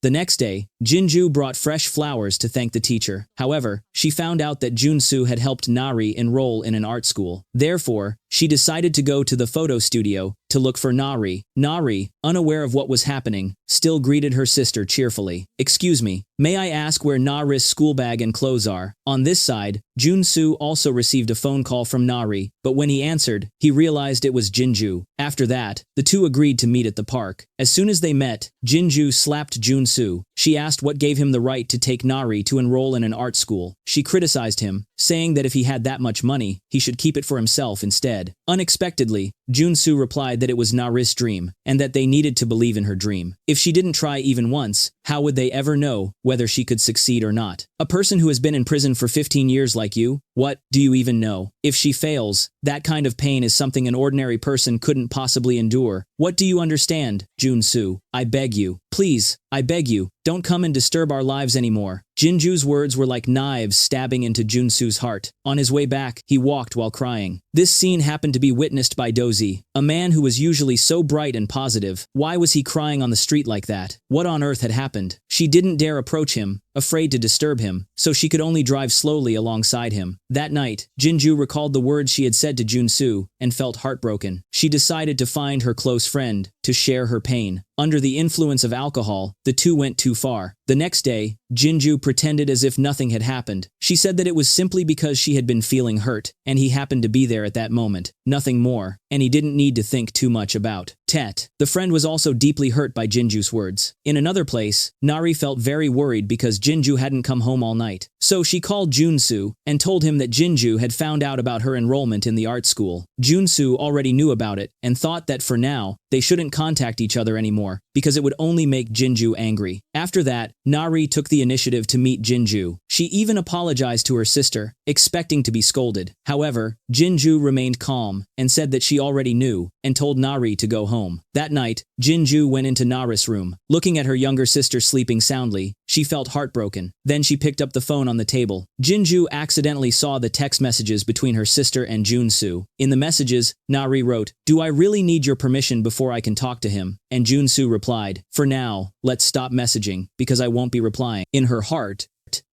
The next day, Jinju brought fresh flowers to thank the teacher. However, she found out that Jun Su had helped Nari enroll in an art school. Therefore, she decided to go to the photo studio to look for Nari. Nari, unaware of what was happening, still greeted her sister cheerfully. "Excuse me, may I ask where Nari's school bag and clothes are?" On this side, Jun Su also received a phone call from Nari, but when he answered, he realized it was Jinju. After that, the two agreed to meet at the park. As soon as they met, Jinju slapped Jun Su, She asked what gave him the right to take Nari to enroll in an art school. She criticized him, saying that if he had that much money, he should keep it for himself instead. Unexpectedly, Jun Su replied that it was Nari's dream, and that they needed to believe in her dream. If she didn't try even once, how would they ever know whether she could succeed or not? A person who has been in prison for 15 years like you, what do you even know? If she fails, that kind of pain is something an ordinary person couldn't possibly endure. What do you understand, Jun Su? I beg you. Please, I beg you, don't come and disturb our lives anymore. Jinju's words were like knives stabbing into Jun Su's heart. On his way back, he walked while crying. This scene happened to be witnessed by Dozy, a man who was usually so bright and positive. Why was he crying on the street like that? What on earth had happened? She didn't dare approach him, afraid to disturb him, so she could only drive slowly alongside him. That night, Jinju recalled the words she had said to Jun Su and felt heartbroken. She decided to find her close friend, to share her pain. Under the influence of alcohol, the two went too far. The next day, Jinju pretended as if nothing had happened. She said that it was simply because she had been feeling hurt, and he happened to be there at that moment. Nothing more, and he didn't need to think too much about Tet. The friend was also deeply hurt by Jinju's words. In another place, Nari felt very worried because Jinju hadn't come home all night. So she called Jun Su and told him that Jinju had found out about her enrollment in the art school. Jun Su already knew about it and thought that for now, they shouldn't contact each other anymore because it would only make Jinju angry. After that, Nari took the initiative to meet Jinju. She even apologized to her sister, expecting to be scolded. However, Jinju remained calm and said that she already knew and told Nari to go home. That night, Jinju went into Nari's room. Looking at her younger sister sleeping soundly, she felt heartbroken. Then she picked up the phone on the table. Jinju accidentally saw the text messages between her sister and Jun Su. In the messages, Nari wrote, "Do I really need your permission before I can talk to him?" And Jun Su replied, "For now, let's stop messaging, because I won't be replying." In her heart,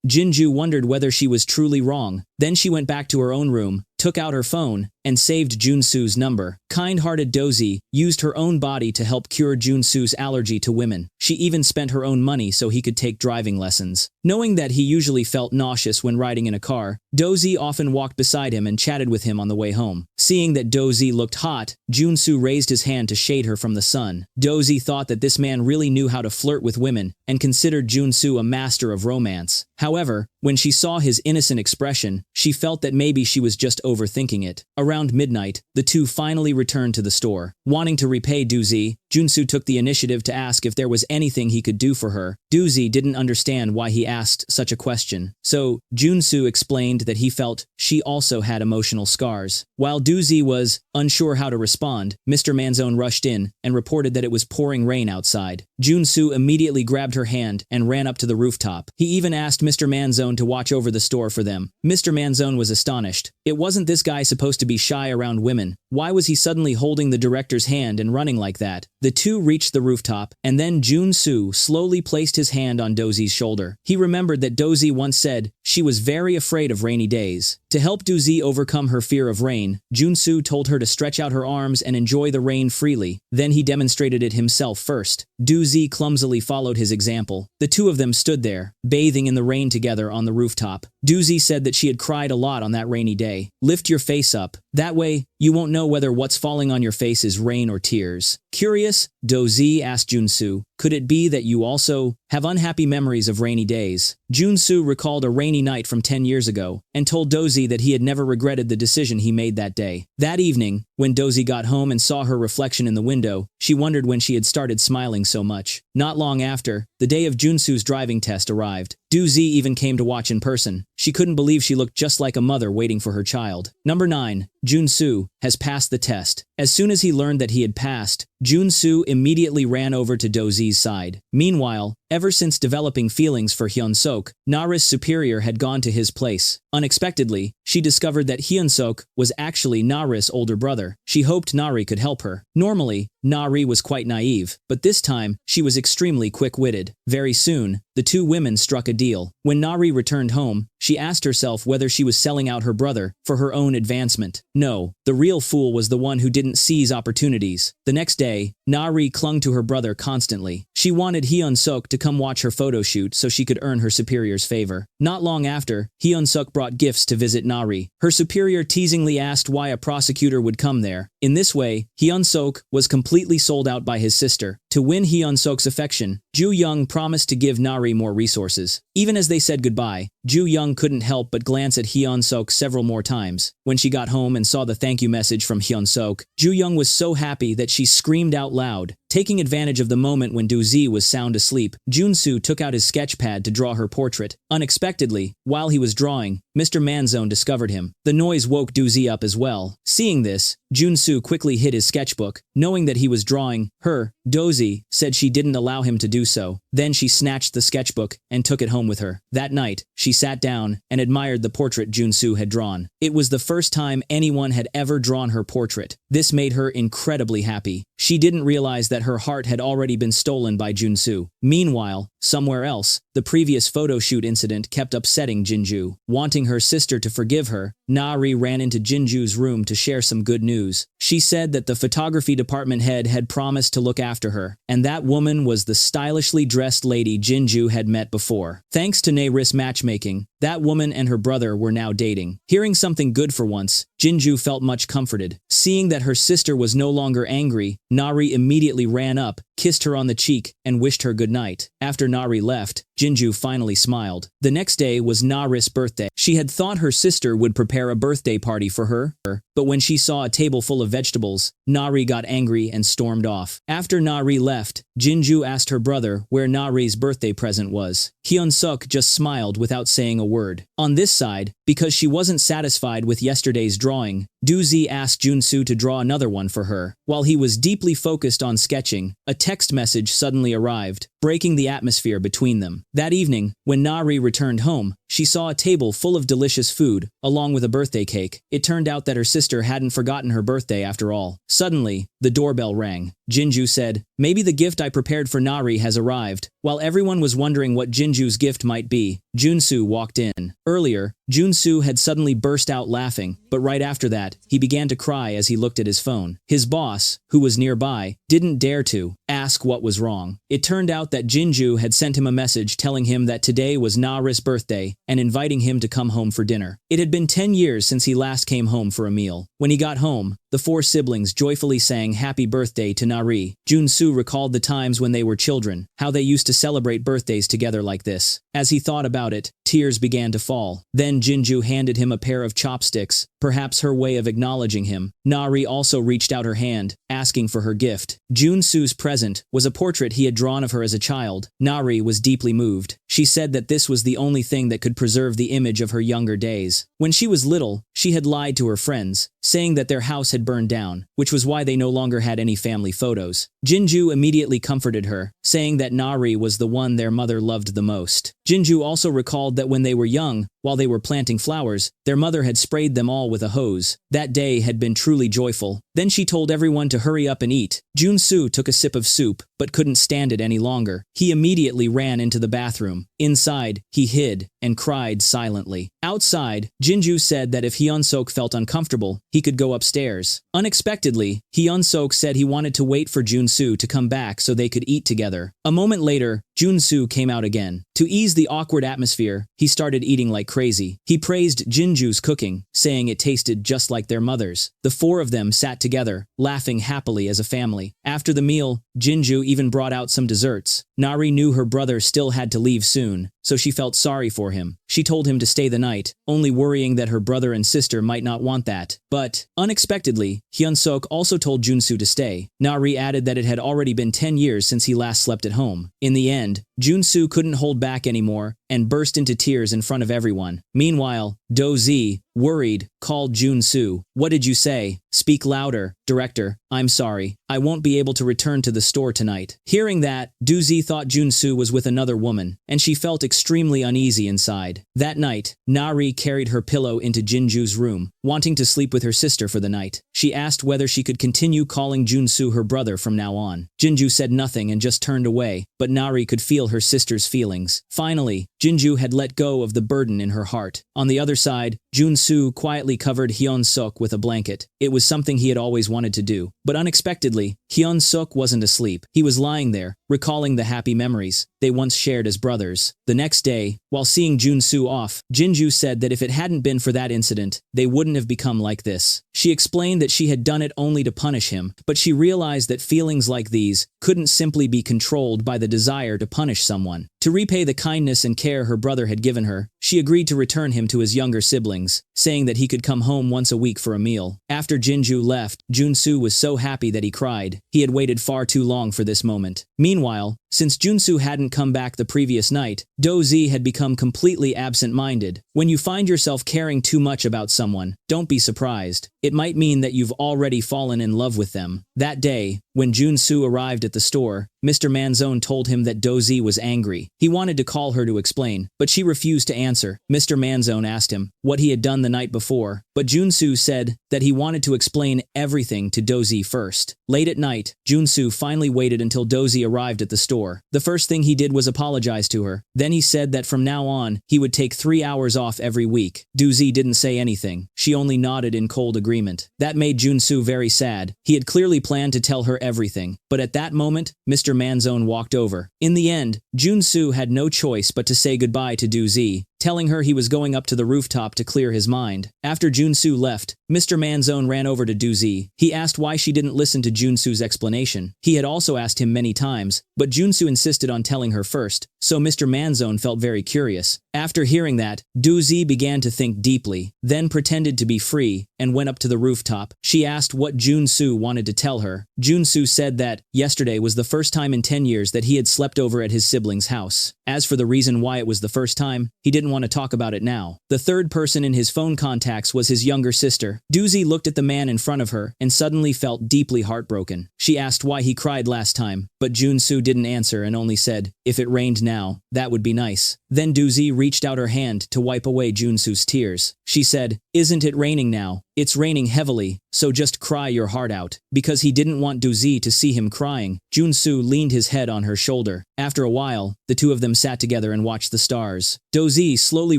Jinju wondered whether she was truly wrong. Then she went back to her own room, took out her phone, and saved Jun Su's number. Kind-hearted Dozy used her own body to help cure Jun Su's allergy to women. She even spent her own money so he could take driving lessons. Knowing that he usually felt nauseous when riding in a car, Dozy often walked beside him and chatted with him on the way home. Seeing that Dozy looked hot, Jun Su raised his hand to shade her from the sun. Dozy thought that this man really knew how to flirt with women and considered Jun Su a master of romance. However, when she saw his innocent expression, she felt that maybe she was just overthinking it. Around midnight, the two finally returned to the store. Wanting to repay Dozy, Jun Su took the initiative to ask if there was anything he could do for her. Dozy didn't understand why he asked such a question, so Jun Su explained that he felt she also had emotional scars. While Dozy was unsure how to respond, Mr. Manzone rushed in and reported that it was pouring rain outside. Jun Su immediately grabbed her hand and ran up to the rooftop. He even asked Mr. Manzone to watch over the store for them. Mr. Manzone was astonished. It wasn't this guy supposed to be shy around women. Why was he suddenly holding the director's hand and running like that? The two reached the rooftop, and then Jun Su slowly placed his hand on Dozy's shoulder. He remembered that Dozy once said she was very afraid of rainy days. To help Dozy overcome her fear of rain, Jun Su told her to stretch out her arms and enjoy the rain freely. Then he demonstrated it himself first. Dozy clumsily followed his example. The two of them stood there, bathing in the rain together on the rooftop. Dozy said that she had cried a lot on that rainy day. Lift your face up. That way, you won't know whether what's falling on your face is rain or tears. Curious, Dozy asked Jun Su, could it be that you also have unhappy memories of rainy days? Jun Su recalled a rainy night from 10 years ago and told Dozy that he had never regretted the decision he made that day. That evening, when Dozy got home and saw her reflection in the window, she wondered when she had started smiling so much. Not long after, the day of Jun Su's driving test arrived. Dozy even came to watch in person. She couldn't believe she looked just like a mother waiting for her child. Number 9. Jun Su has passed the test. As soon as he learned that he had passed, Jun Su immediately ran over to Dozy's side. Meanwhile, ever since developing feelings for Hyun Sok, Nari's superior had gone to his place. Unexpectedly, she discovered that Hyun Sok was actually Nari's older brother. She hoped Nari could help her. Normally, Nari was quite naive, but this time, she was extremely quick-witted. Very soon, the two women struck a deal. When Nari returned home, she asked herself whether she was selling out her brother for her own advancement. No, the real fool was the one who didn't seize opportunities. The next day, Nari clung to her brother constantly. She wanted Hyun Sok to come watch her photo shoot so she could earn her superior's favor. Not long after, Hyun Sok brought gifts to visit Nari. Her superior teasingly asked why a prosecutor would come there. In this way, Hyun Sok was completely sold out by his sister. To win Hyun-suk's affection, Ju Young promised to give Nari more resources. Even as they said goodbye, Ju Young couldn't help but glance at Hyun-suk several more times. When she got home and saw the thank you message from Hyun-suk, Ju Young was so happy that she screamed out loud. Taking advantage of the moment when Do-zi was sound asleep, Jun Su took out his sketch pad to draw her portrait. Unexpectedly, while he was drawing, Mr. Manzone discovered him. The noise woke Do-zi up as well. Seeing this, Jun Su quickly hid his sketchbook. Knowing that he was drawing her, Do-zi said she didn't allow him to do so. Then she snatched the sketchbook and took it home with her. That night, she sat down and admired the portrait Jun Su had drawn. It was the first time anyone had ever drawn her portrait. This made her incredibly happy. She didn't realize that her heart had already been stolen by Jun Su. Meanwhile, somewhere else, the previous photo shoot incident kept upsetting Jinju. Wanting her sister to forgive her, Nari ran into Jinju's room to share some good news. She said that the photography department head had promised to look after her, and that woman was the stylishly dressed lady Jinju had met before. Thanks to Nari's matchmaking, that woman and her brother were now dating. Hearing something good for once, Jinju felt much comforted. Seeing that her sister was no longer angry, Nari immediately ran up, kissed her on the cheek, and wished her good night. After Nari left, Jinju finally smiled. The next day was Nari's birthday. She had thought her sister would prepare a birthday party for her, but when she saw a table full of vegetables, Nari got angry and stormed off. After Nari left, Jinju asked her brother where Nari's birthday present was. Hyun-suk just smiled without saying a word. On this side, because she wasn't satisfied with yesterday's drawing, Do-zi asked Jun Su to draw another one for her. While he was deeply focused on sketching, a text message suddenly arrived, breaking the atmosphere between them. That evening, when Nari returned home, she saw a table full of delicious food, along with a birthday cake. It turned out that her sister hadn't forgotten her birthday after all. Suddenly, the doorbell rang. Jinju said, "Maybe the gift I prepared for Nari has arrived." While everyone was wondering what Jinju's gift might be, Jun Su walked in. Earlier, Jun Su had suddenly burst out laughing, but right after that, he began to cry as he looked at his phone. His boss, who was nearby, didn't dare to ask what was wrong. It turned out that Jinju had sent him a message telling him that today was Nari's birthday and inviting him to come home for dinner. It had been 10 years since he last came home for a meal. When he got home, the four siblings joyfully sang happy birthday to Nari. Jun Su recalled the times when they were children, how they used to celebrate birthdays together like this. As he thought about it, tears began to fall. Then Jinju handed him a pair of chopsticks, perhaps her way of acknowledging him. Nari also reached out her hand, asking for her gift. Jun Su's present was a portrait he had drawn of her as a child. Nari was deeply moved. She said that this was the only thing that could preserve the image of her younger days. When she was little, she had lied to her friends, saying that their house had burned down, which was why they no longer had any family photos. Jinju immediately comforted her, saying that Nari was the one their mother loved the most. Jinju also recalled that when they were young, while they were planting flowers, their mother had sprayed them all with a hose. That day had been truly joyful. Then she told everyone to hurry up and eat. Jun Su took a sip of soup, but couldn't stand it any longer. He immediately ran into the bathroom. Inside, he hid and cried silently. Outside, Jinju said that if Hyun-suk felt uncomfortable, he could go upstairs. Unexpectedly, Hyun-suk said he wanted to wait for Jun Su to come back so they could eat together. A moment later, Jun Su came out again. To ease the awkward atmosphere, he started eating like crazy. He praised Jinju's cooking, saying it tasted just like their mother's. The four of them sat together, laughing happily as a family. After the meal, Jinju even brought out some desserts. Nari knew her brother still had to leave soon, so she felt sorry for him. She told him to stay the night, only worrying that her brother and sister might not want that. But, unexpectedly, Hyun-suk also told Jun Su to stay. Nari added that it had already been 10 years since he last slept at home. In the end, Jun Su couldn't hold back anymore and burst into tears in front of everyone. Meanwhile, Do-zi, worried, called Jun Su. "What did you say? Speak louder." "Director, I'm sorry. I won't be able to return to the store tonight." Hearing that, Do-zi thought Jun Su was with another woman, and she felt extremely uneasy inside. That night, Nari carried her pillow into Jinju's room, wanting to sleep with her sister for the night. She asked whether she could continue calling Jun Su her brother from now on. Jinju said nothing and just turned away, but Nari could feel her sister's feelings. Finally, Jinju had let go of the burden in her heart. On the other side, Jun Su quietly covered Hyun-suk with a blanket. It was something he had always wanted to do. But unexpectedly, Hyun-suk wasn't asleep. He was lying there, recalling the happy memories they once shared as brothers. The next day, while seeing Jun Su off, Jinju said that if it hadn't been for that incident, they wouldn't have become like this. She explained that she had done it only to punish him, but she realized that feelings like these couldn't simply be controlled by the desire to punish someone. To repay the kindness and care her brother had given her, she agreed to return him to his younger siblings, saying that he could come home once a week for a meal. After Jinju left, Jun Su was so happy that he cried. He had waited far too long for this moment. Meanwhile, since Jun Su hadn't come back the previous night, Do-zi had become completely absent-minded. When you find yourself caring too much about someone, don't be surprised. It might mean that you've already fallen in love with them. That day, when Jun Su arrived at the store, Mr. Manzone told him that Do-zi was angry. He wanted to call her to explain, but she refused to answer. Mr. Manzone asked him what he had done the night before, but Jun Su said that he wanted to explain everything to Do-zi first. Late at night, Jun Su finally waited until Do-zi arrived at the store. The first thing he did was apologize to her. Then he said that from now on, he would take 3 hours off every week. Do-zi didn't say anything. She only nodded in cold agreement. That made Jun Su very sad. He had clearly planned to tell her everything, but at that moment, Mr. Manzone walked over. In the end, Jun Su had no choice but to say goodbye to Do-zi, telling her he was going up to the rooftop to clear his mind. After Jun Su left, Mr. Manzone ran over to Do-zi. He asked why she didn't listen to Jun Su's explanation. He had also asked him many times, but Jun Su insisted on telling her first, so Mr. Manzone felt very curious. After hearing that, Do-zi began to think deeply, then pretended to be free, and went up to the rooftop. She asked what Jun Su wanted to tell her. Jun Su said that yesterday was the first time in 10 years that he had slept over at his sibling's house. As for the reason why it was the first time, he didn't want to talk about it now. The third person in his phone contacts was his younger sister. Do-zi looked at the man in front of her and suddenly felt deeply heartbroken. She asked why he cried last time, but Jun Su didn't answer and only said, "If it rained now, that would be nice." Then Do-zi reached out her hand to wipe away Jun Su's tears. She said, "Isn't it raining now? It's raining heavily, so just cry your heart out." Because he didn't want Do-zi to see him crying, Jun Su leaned his head on her shoulder. After a while, the two of them sat together and watched the stars. Do-zi slowly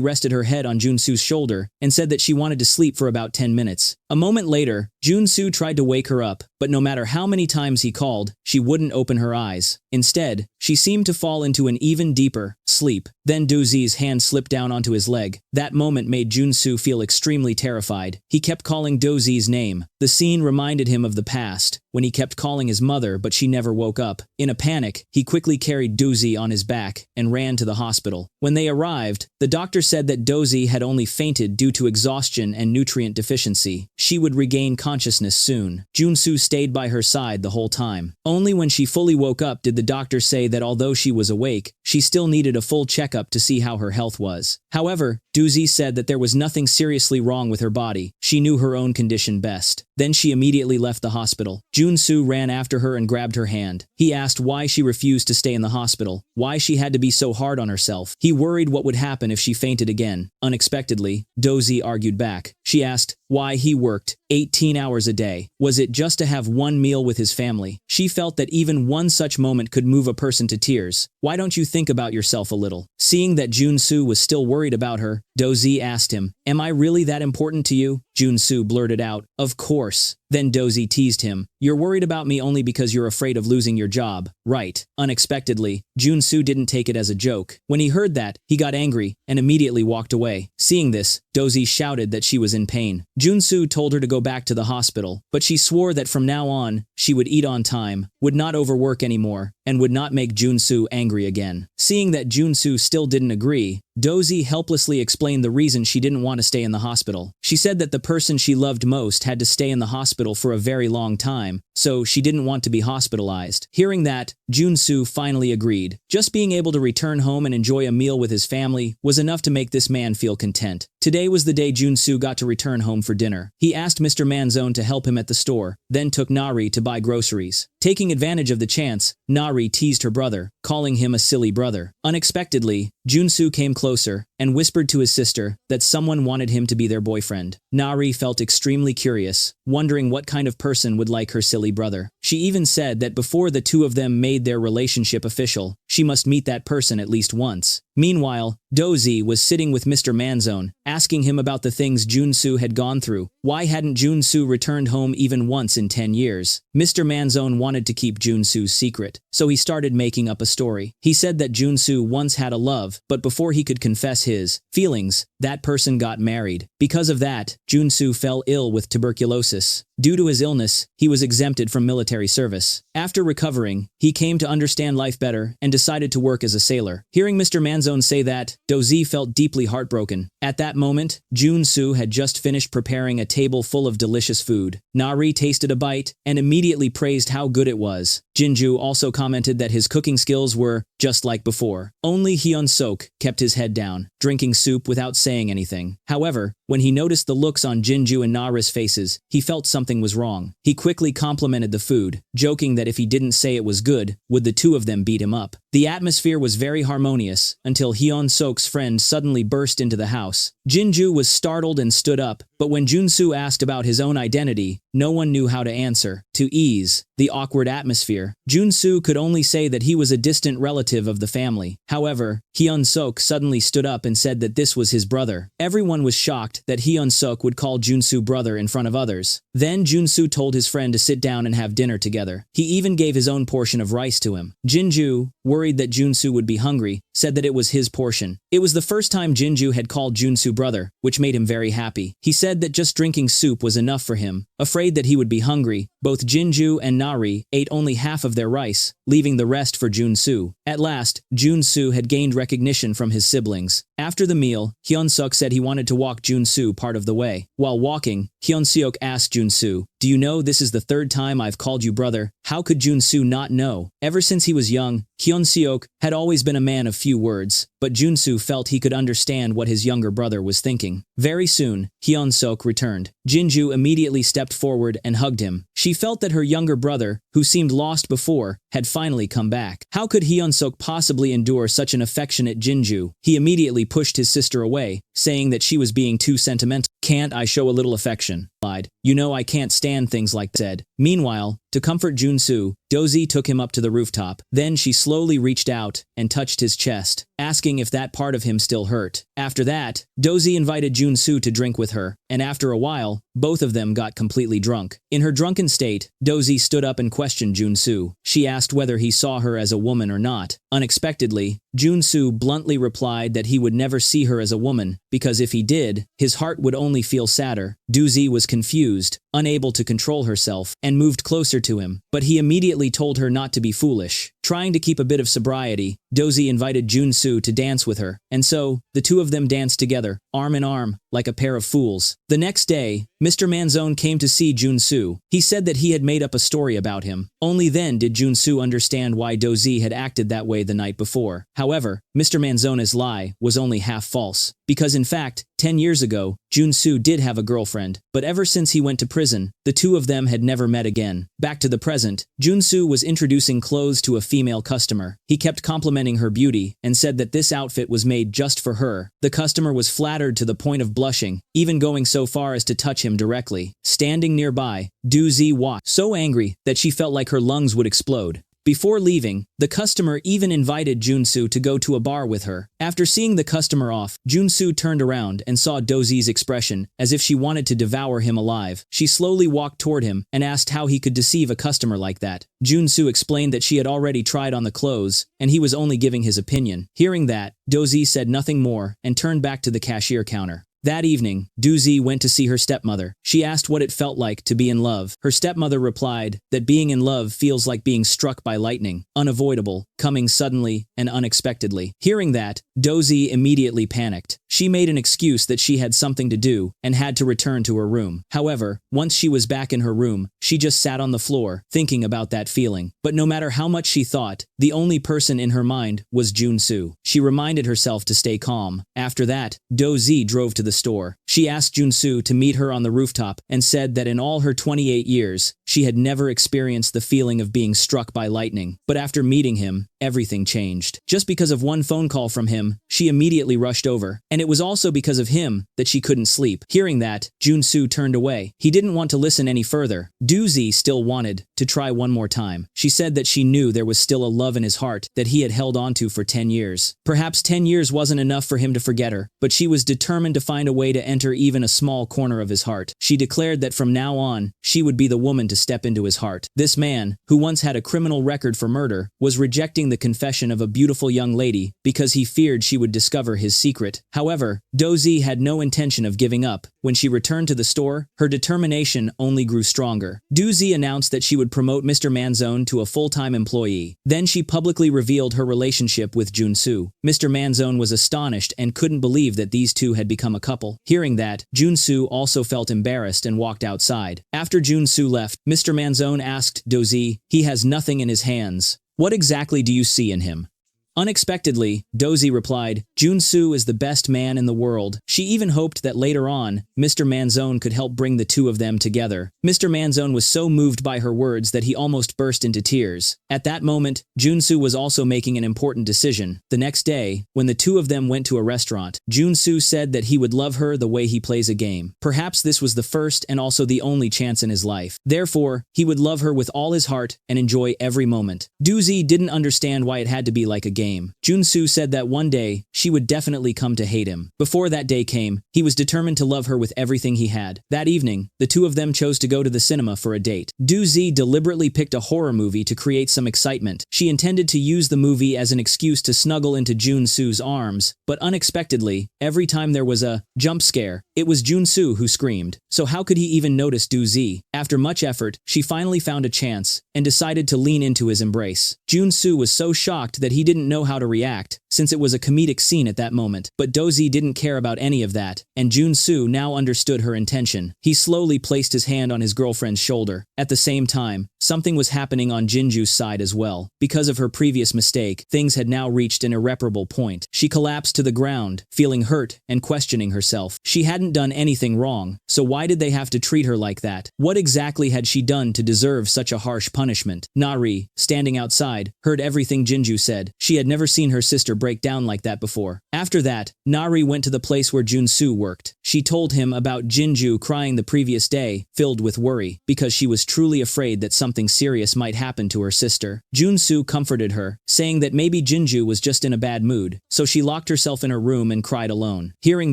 rested her head on Jun Su's shoulder and said that she wanted to sleep for about 10 minutes. A moment later, Jun Su tried to wake her up, but no matter how many times he called, she wouldn't open her eyes. Instead, she seemed to fall into an even deeper sleep. Then Do-zi's hand slipped down onto his leg. That moment made Jun Su feel extremely terrified. He kept calling Do-zi's name. The scene reminded him of the past, when he kept calling his mother but she never woke up. In a panic, he quickly carried Do-zi on his back and ran to the hospital. When they arrived, the doctor said that Do-zi had only fainted due to exhaustion and nutrient deficiency. She would regain consciousness soon. Jun Su stayed by her side the whole time. Only when she fully woke up did the doctor say that although she was awake, she still needed a full checkup to see how her health was. However, Do-zi said that there was nothing seriously wrong with her body. She knew her own condition best. Then she immediately left the hospital. Jun Su ran after her and grabbed her hand. He asked why she refused to stay in the hospital, why she had to be so hard on herself. He worried what would happen if she fainted again. Unexpectedly, Do-zi argued back. She asked why he worked 18 hours a day. Was it just to have one meal with his family? She felt that even one such moment could move a person to tears. Why don't you think about yourself a little? Seeing that Jun Su was still worried about her, Do-zi asked him, "Am I really that important to you?" Jun Su blurted out, "Of course." Then Do-zi teased him, "You're worried about me only because you're afraid of losing your job, right?" Unexpectedly, Jun Su didn't take it as a joke. When he heard that, he got angry and immediately walked away. Seeing this, Do-zi shouted that she was in pain. Jun Su told her to go back to the hospital, but she swore that from now on, she would eat on time, would not overwork anymore, and would not make Jun Su angry again. Seeing that Jun Su still didn't agree, Do-zi helplessly explained the reason she didn't want to stay in the hospital. She said that the person she loved most had to stay in the hospital for a very long time, so she didn't want to be hospitalized. Hearing that, Jun Su finally agreed. Just being able to return home and enjoy a meal with his family was enough to make this man feel content. Today was the day Jun Su got to return home for dinner. He asked Mr. Manzone to help him at the store, then took Nari to buy groceries. Taking advantage of the chance, Nari teased her brother, calling him a silly brother. Unexpectedly, Jun Su came closer and whispered to his sister that someone wanted him to be their boyfriend. Nari felt extremely curious, wondering what kind of person would like her silly brother. She even said that before the two of them made their relationship official, she must meet that person at least once. Meanwhile, Do-zi was sitting with Mr. Manzone, asking him about the things Jun Su had gone through. Why hadn't Jun Su returned home even once in 10 years? Mr. Manzone wanted to keep Jun Su's secret, so he started making up a story. He said that Jun Su once had a love, but before he could confess his feelings, that person got married. Because of that, Jun Su fell ill with tuberculosis. Due to his illness, he was exempted from military service. After recovering, he came to understand life better and decided to work as a sailor. Hearing Mr. Manzone say that, Dozy felt deeply heartbroken. At that moment, Jun Su had just finished preparing a table full of delicious food. Nari tasted a bite and immediately praised how good it was. Jinju also commented that his cooking skills were just like before. Only Hyun Sok kept his head down, drinking soup without saying anything. However, when he noticed the looks on Jinju and Nara's faces, he felt something was wrong. He quickly complimented the food, joking that if he didn't say it was good, would the two of them beat him up. The atmosphere was very harmonious until Hyun Sok's friend suddenly burst into the house. Jinju was startled and stood up, but when Jun Su asked about his own identity, no one knew how to answer. To ease the awkward atmosphere, Jun Su could only say that he was a distant relative of the family. However, Hyun Sok suddenly stood up and said that this was his brother. Everyone was shocked that Hyun Sok would call Jun Su brother in front of others. Then Jun Su told his friend to sit down and have dinner together. He even gave his own portion of rice to him. Jinju, worried that Jun Su would be hungry, said that it was his portion. It was the first time Jinju had called Jun Su brother, which made him very happy. He said that just drinking soup was enough for him. Afraid that he would be hungry, both Jinju and Nari ate only half of their rice, leaving the rest for Jun Su. At last, Jun Su had gained recognition from his siblings. After the meal, Hyun Suk said he wanted to walk Jun Su part of the way. While walking, Hyun Seok asked Jun Su, "Do you know this is the third time I've called you brother?" How could Jun Su not know? Ever since he was young, Hyun Seok had always been a man of few words, but Jun Su felt he could understand what his younger brother was thinking. Very soon, Hyun Sok returned. Jinju immediately stepped forward and hugged him. She felt that her younger brother, who seemed lost before, had finally come back. How could Hyun Sok possibly endure such an affectionate Jinju? He immediately pushed his sister away, saying that she was being too sentimental. "Can't I show a little affection?" Lied. "You know I can't stand things like that." Said. Meanwhile, to comfort Jun Su, Dozy took him up to the rooftop. Then she slowly reached out and touched his chest, asking if that part of him still hurt. After that, Dozy invited Jun Su to drink with her, and after a while, both of them got completely drunk. In her drunken state, Dozy stood up and questioned Jun Su. She asked whether he saw her as a woman or not. Unexpectedly, Jun Su bluntly replied that he would never see her as a woman, because if he did, his heart would only feel sadder. Dozy was confused, unable to control herself, and moved closer to him, but he immediately told her not to be foolish. Trying to keep a bit of sobriety, Dozy invited Jun Su to dance with her, and so, the two of them danced together, arm in arm, like a pair of fools. The next day, Mr. Manzone came to see Jun Su. He said that he had made up a story about him. Only then did Jun Su understand why Dozy had acted that way the night before. However, Mr. Manzone's lie was only half false, because in fact, 10 years ago, Jun Su did have a girlfriend, but ever since he went to prison, the two of them had never met again. Back to the present, Jun Su was introducing clothes to a female customer. He kept complimenting her beauty and said that this outfit was made just for her. The customer was flattered to the point of blushing, even going so far as to touch him directly. Standing nearby, Dozy watched, so angry that she felt like her lungs would explode. Before leaving, the customer even invited Jun Su to go to a bar with her. After seeing the customer off, Jun Su turned around and saw Dozy's expression, as if she wanted to devour him alive. She slowly walked toward him and asked how he could deceive a customer like that. Jun Su explained that she had already tried on the clothes, and he was only giving his opinion. Hearing that, Dozy said nothing more and turned back to the cashier counter. That evening, Dozy went to see her stepmother. She asked what it felt like to be in love. Her stepmother replied that being in love feels like being struck by lightning, unavoidable, coming suddenly and unexpectedly. Hearing that, Dozy immediately panicked. She made an excuse that she had something to do and had to return to her room. However, once she was back in her room, she just sat on the floor, thinking about that feeling. But no matter how much she thought, the only person in her mind was Jun Su. She reminded herself to stay calm. After that, Dozy drove to the store. She asked Jun Su to meet her on the rooftop and said that in all her 28 years, she had never experienced the feeling of being struck by lightning. But after meeting him, everything changed. Just because of one phone call from him, she immediately rushed over, and it it was also because of him that she couldn't sleep. Hearing that, Jun Su turned away. He didn't want to listen any further. Doozy still wanted to try one more time. She said that she knew there was still a love in his heart that he had held onto for 10 years. Perhaps 10 years wasn't enough for him to forget her, but she was determined to find a way to enter even a small corner of his heart. She declared that from now on, she would be the woman to step into his heart. This man, who once had a criminal record for murder, was rejecting the confession of a beautiful young lady because he feared she would discover his secret. However, Doozy had no intention of giving up. When she returned to the store, her determination only grew stronger. Doozy announced that she would promote Mr. Manzone to a full-time employee. Then she publicly revealed her relationship with Jun Su. Mr. Manzone was astonished and couldn't believe that these two had become a couple. Hearing that, Jun Su also felt embarrassed and walked outside. After Jun Su left, Mr. Manzone asked Doozy, "He has nothing in his hands. What exactly do you see in him?" Unexpectedly, Doozy replied, "Jun Su is the best man in the world." She even hoped that later on, Mr. Manzone could help bring the two of them together. Mr. Manzone was so moved by her words that he almost burst into tears. At that moment, Jun Su was also making an important decision. The next day, when the two of them went to a restaurant, Jun Su said that he would love her the way he plays a game. Perhaps this was the first and also the only chance in his life. Therefore, he would love her with all his heart and enjoy every moment. Doozy didn't understand why it had to be like a game. Jun Su said that one day, she would definitely come to hate him. Before that day came, he was determined to love her with everything he had. That evening, the two of them chose to go to the cinema for a date. Doozy deliberately picked a horror movie to create some excitement. She intended to use the movie as an excuse to snuggle into Jun Su's arms, but unexpectedly, every time there was a jump scare, it was Jun Su who screamed. So how could he even notice Doozy? After much effort, she finally found a chance and decided to lean into his embrace. Jun Su was so shocked that he didn't know how to react, since it was a comedic scene at that moment. But Doozy didn't care about any of that, and Jun Su now understood her intention. He slowly placed his hand on his girlfriend's shoulder. At the same time, something was happening on Jinju's side as well. Because of her previous mistake, things had now reached an irreparable point. She collapsed to the ground, feeling hurt and questioning herself. She hadn't done anything wrong, so why did they have to treat her like that? What exactly had she done to deserve such a harsh punishment? Nari, standing outside, heard everything Jinju said. She had never seen her sister break down like that before. After that, Nari went to the place where Jun Su worked. She told him about Jinju crying the previous day, filled with worry, because she was truly afraid that something serious might happen to her sister. Jun Su comforted her, saying that maybe Jinju was just in a bad mood, so she locked herself in her room and cried alone. Hearing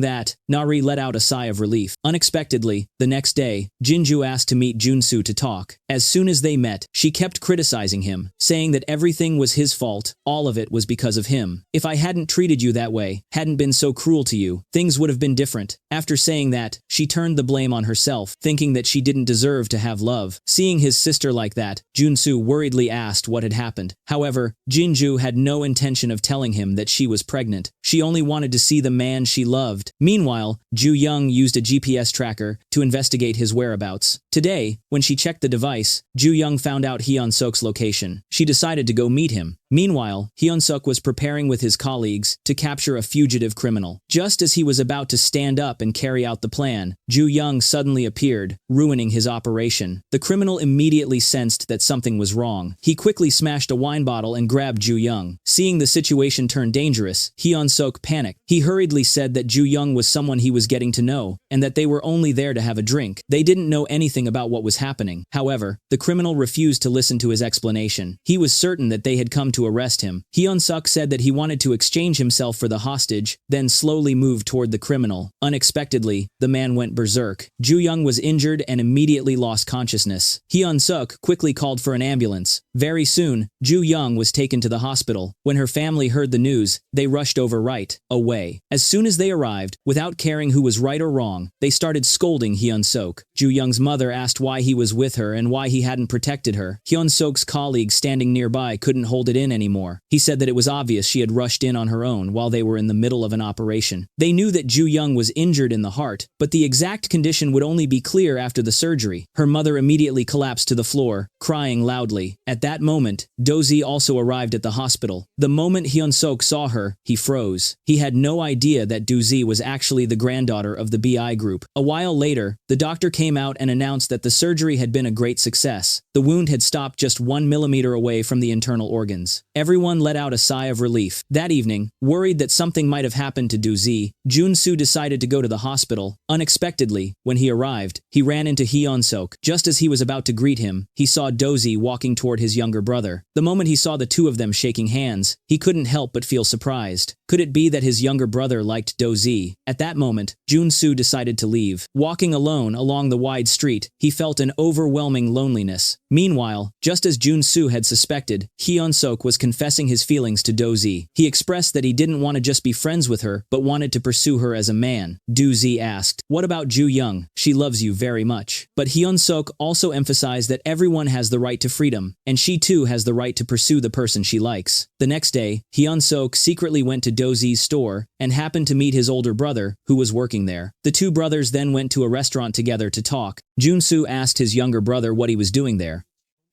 that, Nari let out a sigh of relief. Unexpectedly, the next day, Jinju asked to meet Jun Su to talk. As soon as they met, she kept criticizing him, saying that everything was his fault, all of it was because of him. "If I hadn't treated you that way, hadn't been so cruel to you, things would have been different." After saying that, she turned the blame on herself, thinking that she didn't deserve to have love. Seeing his sister like that, Jun Su worriedly asked what had happened. However, Jinju had no intention of telling him that she was pregnant. She only wanted to see the man she loved. Meanwhile, Ju Young used a GPS tracker to investigate his whereabouts. Today, when she checked the device, Ju Young found out Hyun Suk's location. She decided to go meet him. Meanwhile, Hyun Suk was preparing with his colleagues to capture a fugitive criminal. Just as he was about to stand up and carry out the plan, Ju Young suddenly appeared, ruining his operation. The criminal immediately sensed that something was wrong. He quickly smashed a wine bottle and grabbed Ju Young. Seeing the situation turn dangerous, Hyun Suk panicked. He hurriedly said that Ju Young was someone he was getting to know, and that they were only there to have a drink. They didn't know anything about what was happening. However, the criminal refused to listen to his explanation. He was certain that they had come to arrest him. Hyun Suk said that he wanted to exchange himself for the hostage, then slowly moved toward the criminal. Unexpectedly, the man went berserk. Ju Young was injured and immediately lost consciousness. Hyun Suk quickly called for an ambulance. Very soon, Ju Young was taken to the hospital. When her family heard the news, they rushed over right away. As soon as they arrived, without caring who was right or wrong, they started scolding Hyun Suk. Ju Young's mother asked why he was with her and why he hadn't protected her. Hyun Suk's colleague standing nearby couldn't hold it in anymore. He said that it was obvious she had rushed in on her own while they were in the middle of an operation. They knew that Ju Young was injured in the heart, but the exact condition would only be clear after the surgery. Her mother immediately collapsed to the floor, crying loudly. At that moment, Doozy also arrived at the hospital. The moment Hyun Suk saw her, he froze. He had no no idea that Duzi was actually the granddaughter of the BI group. A while later, the doctor came out and announced that the surgery had been a great success. The wound had stopped just 1 millimeter away from the internal organs. Everyone let out a sigh of relief. That evening, worried that something might have happened to Duzi, Jun Su decided to go to the hospital. Unexpectedly, when he arrived, he ran into Hyun-sok. Just as he was about to greet him, he saw Dozy walking toward his younger brother. The moment he saw the two of them shaking hands, he couldn't help but feel surprised. Could it be that his younger brother liked Dozy? At that moment, Jun Su decided to leave. Walking alone along the wide street, he felt an overwhelming loneliness. Meanwhile, just as Jun Su had suspected, Hyun-sok was confessing his feelings to Dozy. He expressed that he didn't want to just be friends with her, but wanted to pursue her as a man. Dozy asked, "What about Ju Young? She loves you very much." But Hyun-sok also emphasized that everyone has the right to freedom, and she too has the right to pursue the person she likes. The next day, Hyun-sok secretly went to Dozy's store and happened to meet his older brother, who was working there. The two brothers then went to a restaurant together to talk. Jun Su asked his younger brother what he was doing there,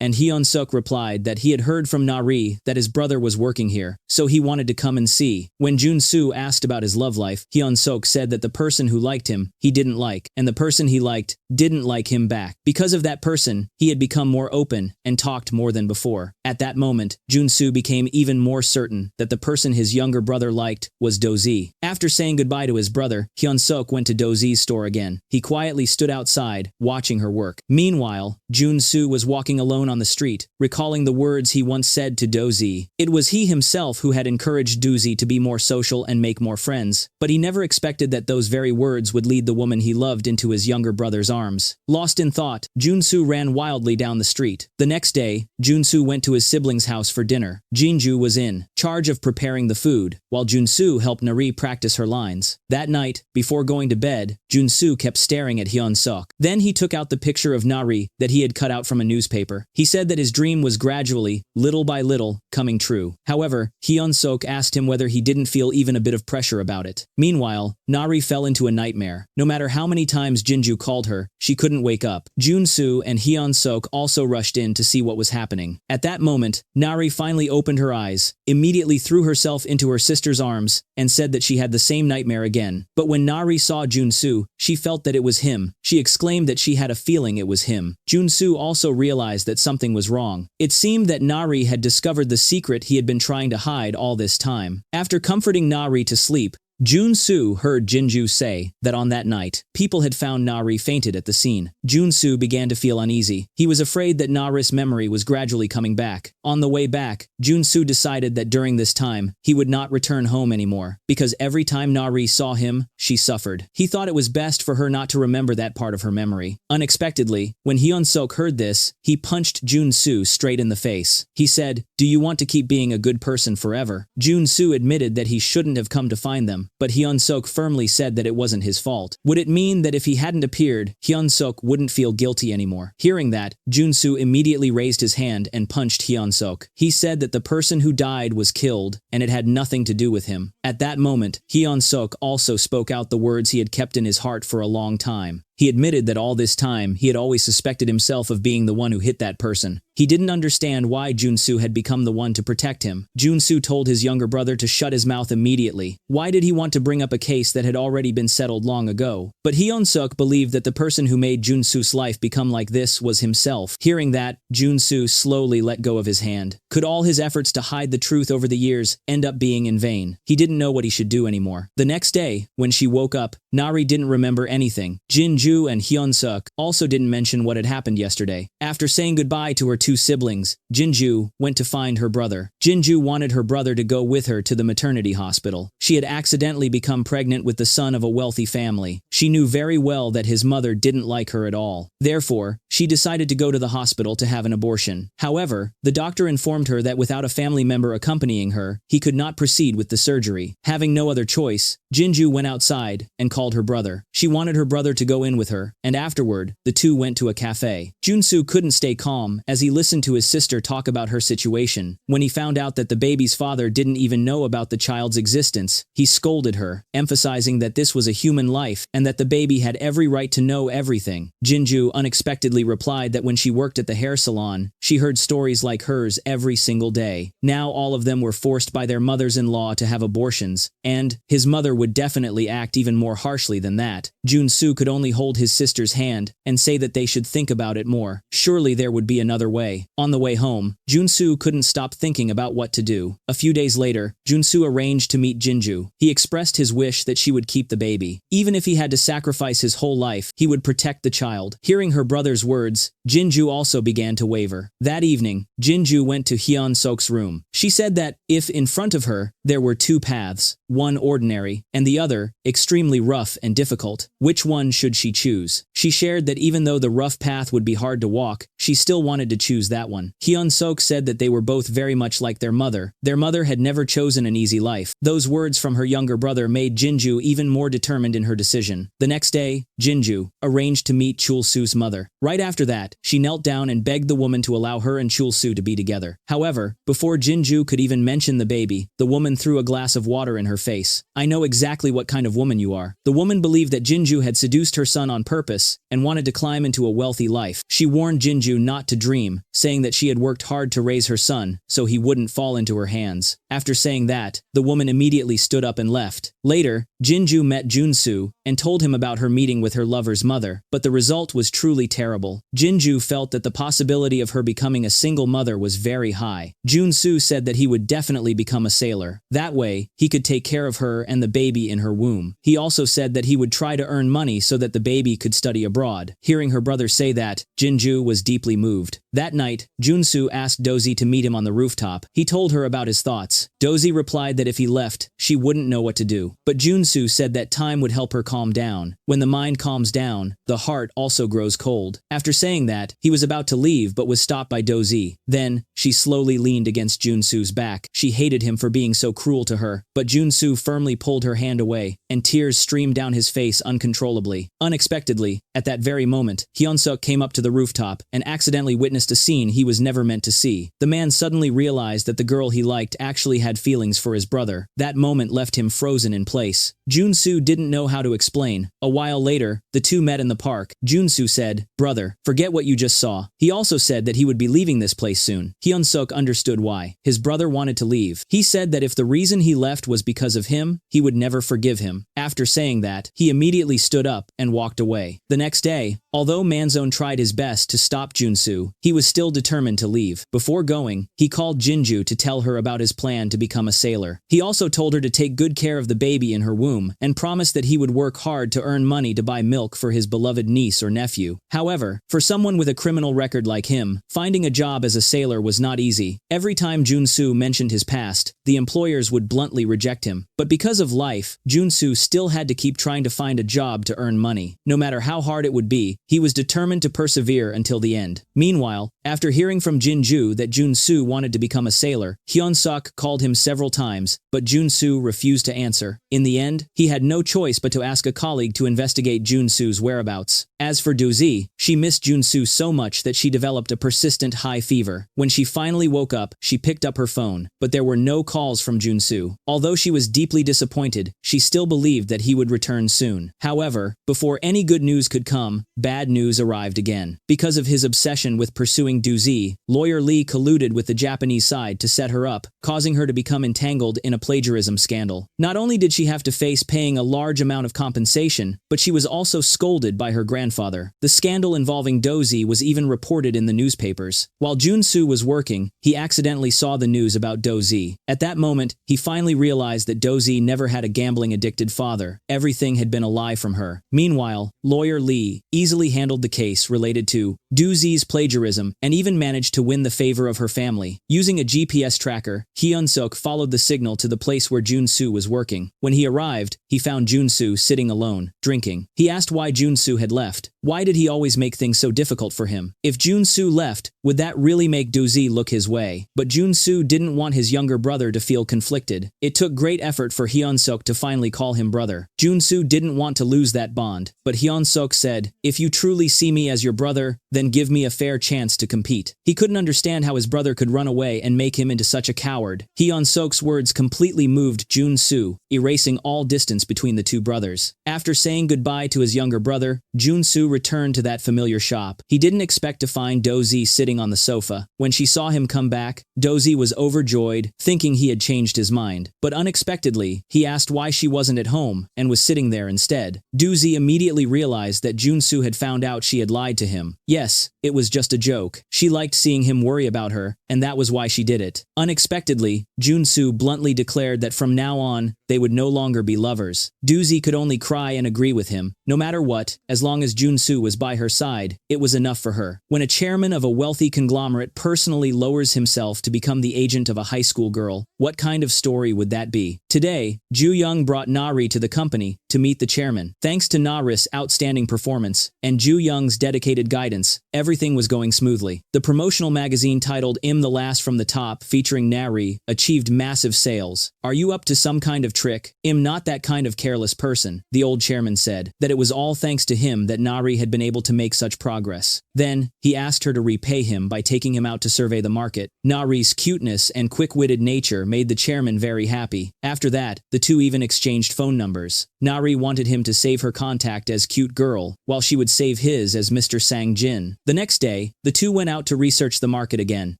and Hyun-sok replied that he had heard from Nari that his brother was working here, so he wanted to come and see. When Jun Su asked about his love life, Hyun-sok said that the person who liked him, he didn't like, and the person he liked didn't like him back. Because of that person, he had become more open and talked more than before. At that moment, Jun Su became even more certain that the person his younger brother liked was Dozy. After saying goodbye to his brother, Hyun-sok went to Dozy's store again. He quietly stood outside, watching her work. Meanwhile, Jun Su was walking alone on the street, recalling the words he once said to Dozy. It was he himself who had encouraged Dozy to be more social and make more friends, but he never expected that those very words would lead the woman he loved into his younger brother's arms. Lost in thought, Jun Su ran wildly down the street. The next day, Jun Su went to his siblings' house for dinner. Jinju was in charge of preparing the food, while Jun Su helped Nari practice her lines. That night, before going to bed, Jun Su kept staring at Hyun-sok. Then he took out the picture of Nari that he had cut out from a newspaper. He said that his dream was gradually, little by little, coming true. However, Hyun-sok asked him whether he didn't feel even a bit of pressure about it. Meanwhile, Nari fell into a nightmare. No matter how many times Jinju called her, she couldn't wake up. Jun Su and Hyun-sok also rushed in to see what was happening. At that moment, Nari finally opened her eyes, immediately threw herself into her sister's arms, and said that she had the same nightmare again. But when Nari saw Jun Su, she felt that it was him. She exclaimed that she had a feeling it was him. Jun Su also realized that something was wrong. It seemed that Nari had discovered the secret he had been trying to hide all this time. After comforting Nari to sleep, Jun Su heard Jinju say that on that night, people had found Nari fainted at the scene. Jun Su began to feel uneasy. He was afraid that Nari's memory was gradually coming back. On the way back, Jun Su decided that during this time, he would not return home anymore, because every time Nari saw him, she suffered. He thought it was best for her not to remember that part of her memory. Unexpectedly, when Hyun-sok heard this, he punched Jun Su straight in the face. He said, "Do you want to keep being a good person forever?" Jun Su admitted that he shouldn't have come to find them, but Hyun-sok firmly said that it wasn't his fault. Would it mean that if he hadn't appeared, Hyun-sok wouldn't feel guilty anymore? Hearing that, Jun Su immediately raised his hand and punched Hyun-sok. He said that the person who died was killed, and it had nothing to do with him. At that moment, Hyun-sok also spoke out the words he had kept in his heart for a long time. He admitted that all this time, he had always suspected himself of being the one who hit that person. He didn't understand why Jun Su had become the one to protect him. Jun Su told his younger brother to shut his mouth immediately. Why did he want to bring up a case that had already been settled long ago? But Hyun-sok believed that the person who made Jun Su's life become like this was himself. Hearing that, Jun Su slowly let go of his hand. Could all his efforts to hide the truth over the years end up being in vain? He didn't know what he should do anymore. The next day, when she woke up, Nari didn't remember anything. Jinju and Hyun-sok also didn't mention what had happened yesterday. After saying goodbye to her two siblings, Jinju went to find her brother. Jinju wanted her brother to go with her to the maternity hospital. She had accidentally become pregnant with the son of a wealthy family. She knew very well that his mother didn't like her at all. Therefore, she decided to go to the hospital to have an abortion. However, the doctor informed her that without a family member accompanying her, he could not proceed with the surgery. Having no other choice, Jinju went outside and called her brother. She wanted her brother to go in with her, and afterward, the two went to a cafe. Jun Su couldn't stay calm as he listened to his sister talk about her situation. When he found out that the baby's father didn't even know about the child's existence, he scolded her, emphasizing that this was a human life and that the baby had every right to know everything. Jinju unexpectedly replied that when she worked at the hair salon, she heard stories like hers every single day. Now all of them were forced by their mothers-in-law to have abortions, and his mother would definitely act even more harshly than that. Jun Su could only hold his sister's hand and say that they should think about it more. Surely there would be another way. On the way home, Jun Su couldn't stop thinking about what to do. A few days later, Jun Su arranged to meet Jinju. He expressed his wish that she would keep the baby. Even if he had to sacrifice his whole life, he would protect the child. Hearing her brother's words, Jinju also began to waver. That evening, Jinju went to Hyun Sok's room. She said that, if in front of her, there were two paths, one ordinary, and the other, extremely rough and difficult, which one should she choose? She shared that even though the rough path would be hard to walk, she still wanted to choose that one. Hyun Sok said that they were both very much like their mother. Their mother had never chosen an easy life. Those words from her younger brother made Jinju even more determined in her decision. The next day, Jinju arranged to meet Chul Su's mother. Right after that, she knelt down and begged the woman to allow her and Chul Su to be together. However, before Jinju could even mention the baby, the woman threw a glass of water in her face. "I know exactly what kind of woman you are." The woman believed that Jinju had seduced her son on purpose and wanted to climb into a wealthy life. She warned Jinju not to dream, saying that she had worked hard to raise her son so he wouldn't fall into her hands. After saying that, the woman immediately stood up and left. Later, Jinju met Jun Su and told him about her meeting with her lover's mother, but the result was truly terrible. Jinju felt that the possibility of her becoming a single mother was very high. Jun Su said that he would definitely become a sailor. That way, he could take care of her and the baby in her womb. He also said that he would try to earn money so that the baby could study abroad. Hearing her brother say that, Jinju was deeply moved. That night, Jun Su asked Dozy to meet him on the rooftop. He told her about his thoughts. Dozy replied that if he left, she wouldn't know what to do. But Jun Su said that time would help her calm down. When the mind calms down, the heart also grows cold. After saying that, he was about to leave but was stopped by Dozy. Then, she slowly leaned against Jun Su's back. She hated him for being so cruel to her, but Jun Su firmly pulled her hand away, and tears streamed down his face uncontrollably. Unexpectedly, at that very moment, Hyun Suk came up to the rooftop and accidentally witnessed a scene he was never meant to see. The man suddenly realized that the girl he liked actually had feelings for his brother. That moment left him frozen in place. Jun Su didn't know how to explain. A while later, the two met in the park. Jun Su said, "Brother, forget what you just saw." He also said that he would be leaving this place soon. Hyun Suk understood why. His brother wanted to leave. He said that if the reason he left was because of him, he would never forgive him. After saying that, he immediately stood up and walked away. The next day, although Manzone tried his best to stop Jun Su, he was still determined to leave. Before going, he called Jinju to tell her about his plan to become a sailor. He also told her to take good care of the baby in her womb and promised that he would work hard to earn money to buy milk for his beloved niece or nephew. However, for someone with a criminal record like him, finding a job as a sailor was not easy. Every time Jun Su mentioned his past, the employers would bluntly reject him. But because of life, Jun Su still had to keep trying to find a job to earn money. No matter how hard it would be, he was determined to persevere until the end. Meanwhile, after hearing from Jinju that Jun Su wanted to become a sailor, Hyun Suk called him several times, but Jun Su refused to answer. In the end, he had no choice but to ask a colleague to investigate Jun Su's whereabouts. As for Dozy, she missed Jun Su so much that she developed a persistent high fever. When she finally woke up, she picked up her phone, but there were no calls from Jun Su. Although she was deeply disappointed, she still believed that he would return soon. However, before any good news could come, bad news arrived again. Because of his obsession with pursuing Dozy, lawyer Lee colluded with the Japanese side to set her up, causing her to become entangled in a plagiarism scandal. Not only did she have to face paying a large amount of compensation, but she was also scolded by her grandfather. The scandal involving Dozy was even reported in the newspapers. While Jun Su was working, he accidentally saw the news about Dozy. At that moment, he finally realized that Dozy never had a gambling-addicted father. Everything had been a lie from her. Meanwhile, lawyer Lee easily handled the case related to Dozy's plagiarism and even managed to win the favor of her family. Using a GPS tracker, Hyun Suk followed the signal to the place where Jun Su was working. When he arrived, he found Jun Su sitting alone, drinking. He asked why Jun Su had left, Why did he always make things so difficult for him? If Jun Su left, would that really make Dozy look his way? But Jun Su didn't want his younger brother to feel conflicted. It took great effort for Hyun-suk to finally call him brother. Jun Su didn't want to lose that bond, but Hyun-suk said, "If you truly see me as your brother, then give me a fair chance to compete." He couldn't understand how his brother could run away and make him into such a coward. Hyun-suk's words completely moved Jun Su, erasing all distance between the two brothers. After saying goodbye to his younger brother, Jun Su returned to that familiar shop. He didn't expect to find Dozy sitting on the sofa. When she saw him come back, Dozy was overjoyed, thinking he had changed his mind. But unexpectedly, he asked why she wasn't at home and was sitting there instead. Dozy immediately realized that Jun Su had found out she had lied to him. Yes, it was just a joke. She liked seeing him worry about her, and that was why she did it. Unexpectedly, Jun Su bluntly declared that from now on, they would no longer be lovers. Dozy could only cry and agree with him. No matter what, as long as Jun Su was by her side, it was enough for her. When a chairman of a wealthy conglomerate personally lowers himself to become the agent of a high school girl, what kind of story would that be? Today, Ju Young brought Nari to the company to meet the chairman. Thanks to Nari's outstanding performance and Ju Young's dedicated guidance, everything was going smoothly. The promotional magazine titled "I'm the Last from the Top" featuring Nari achieved massive sales. "Are you up to some kind of trick? I'm not that kind of careless person," the old chairman said, that it was all thanks to him that Nari had been able to make such progress. Then, he asked her to repay him by taking him out to survey the market. Nari's cuteness and quick-witted nature made the chairman very happy. After that, the two even exchanged phone numbers. Nari wanted him to save her contact as cute girl, while she would save his as Mr. Sang-jin. The next day, the two went out to research the market again.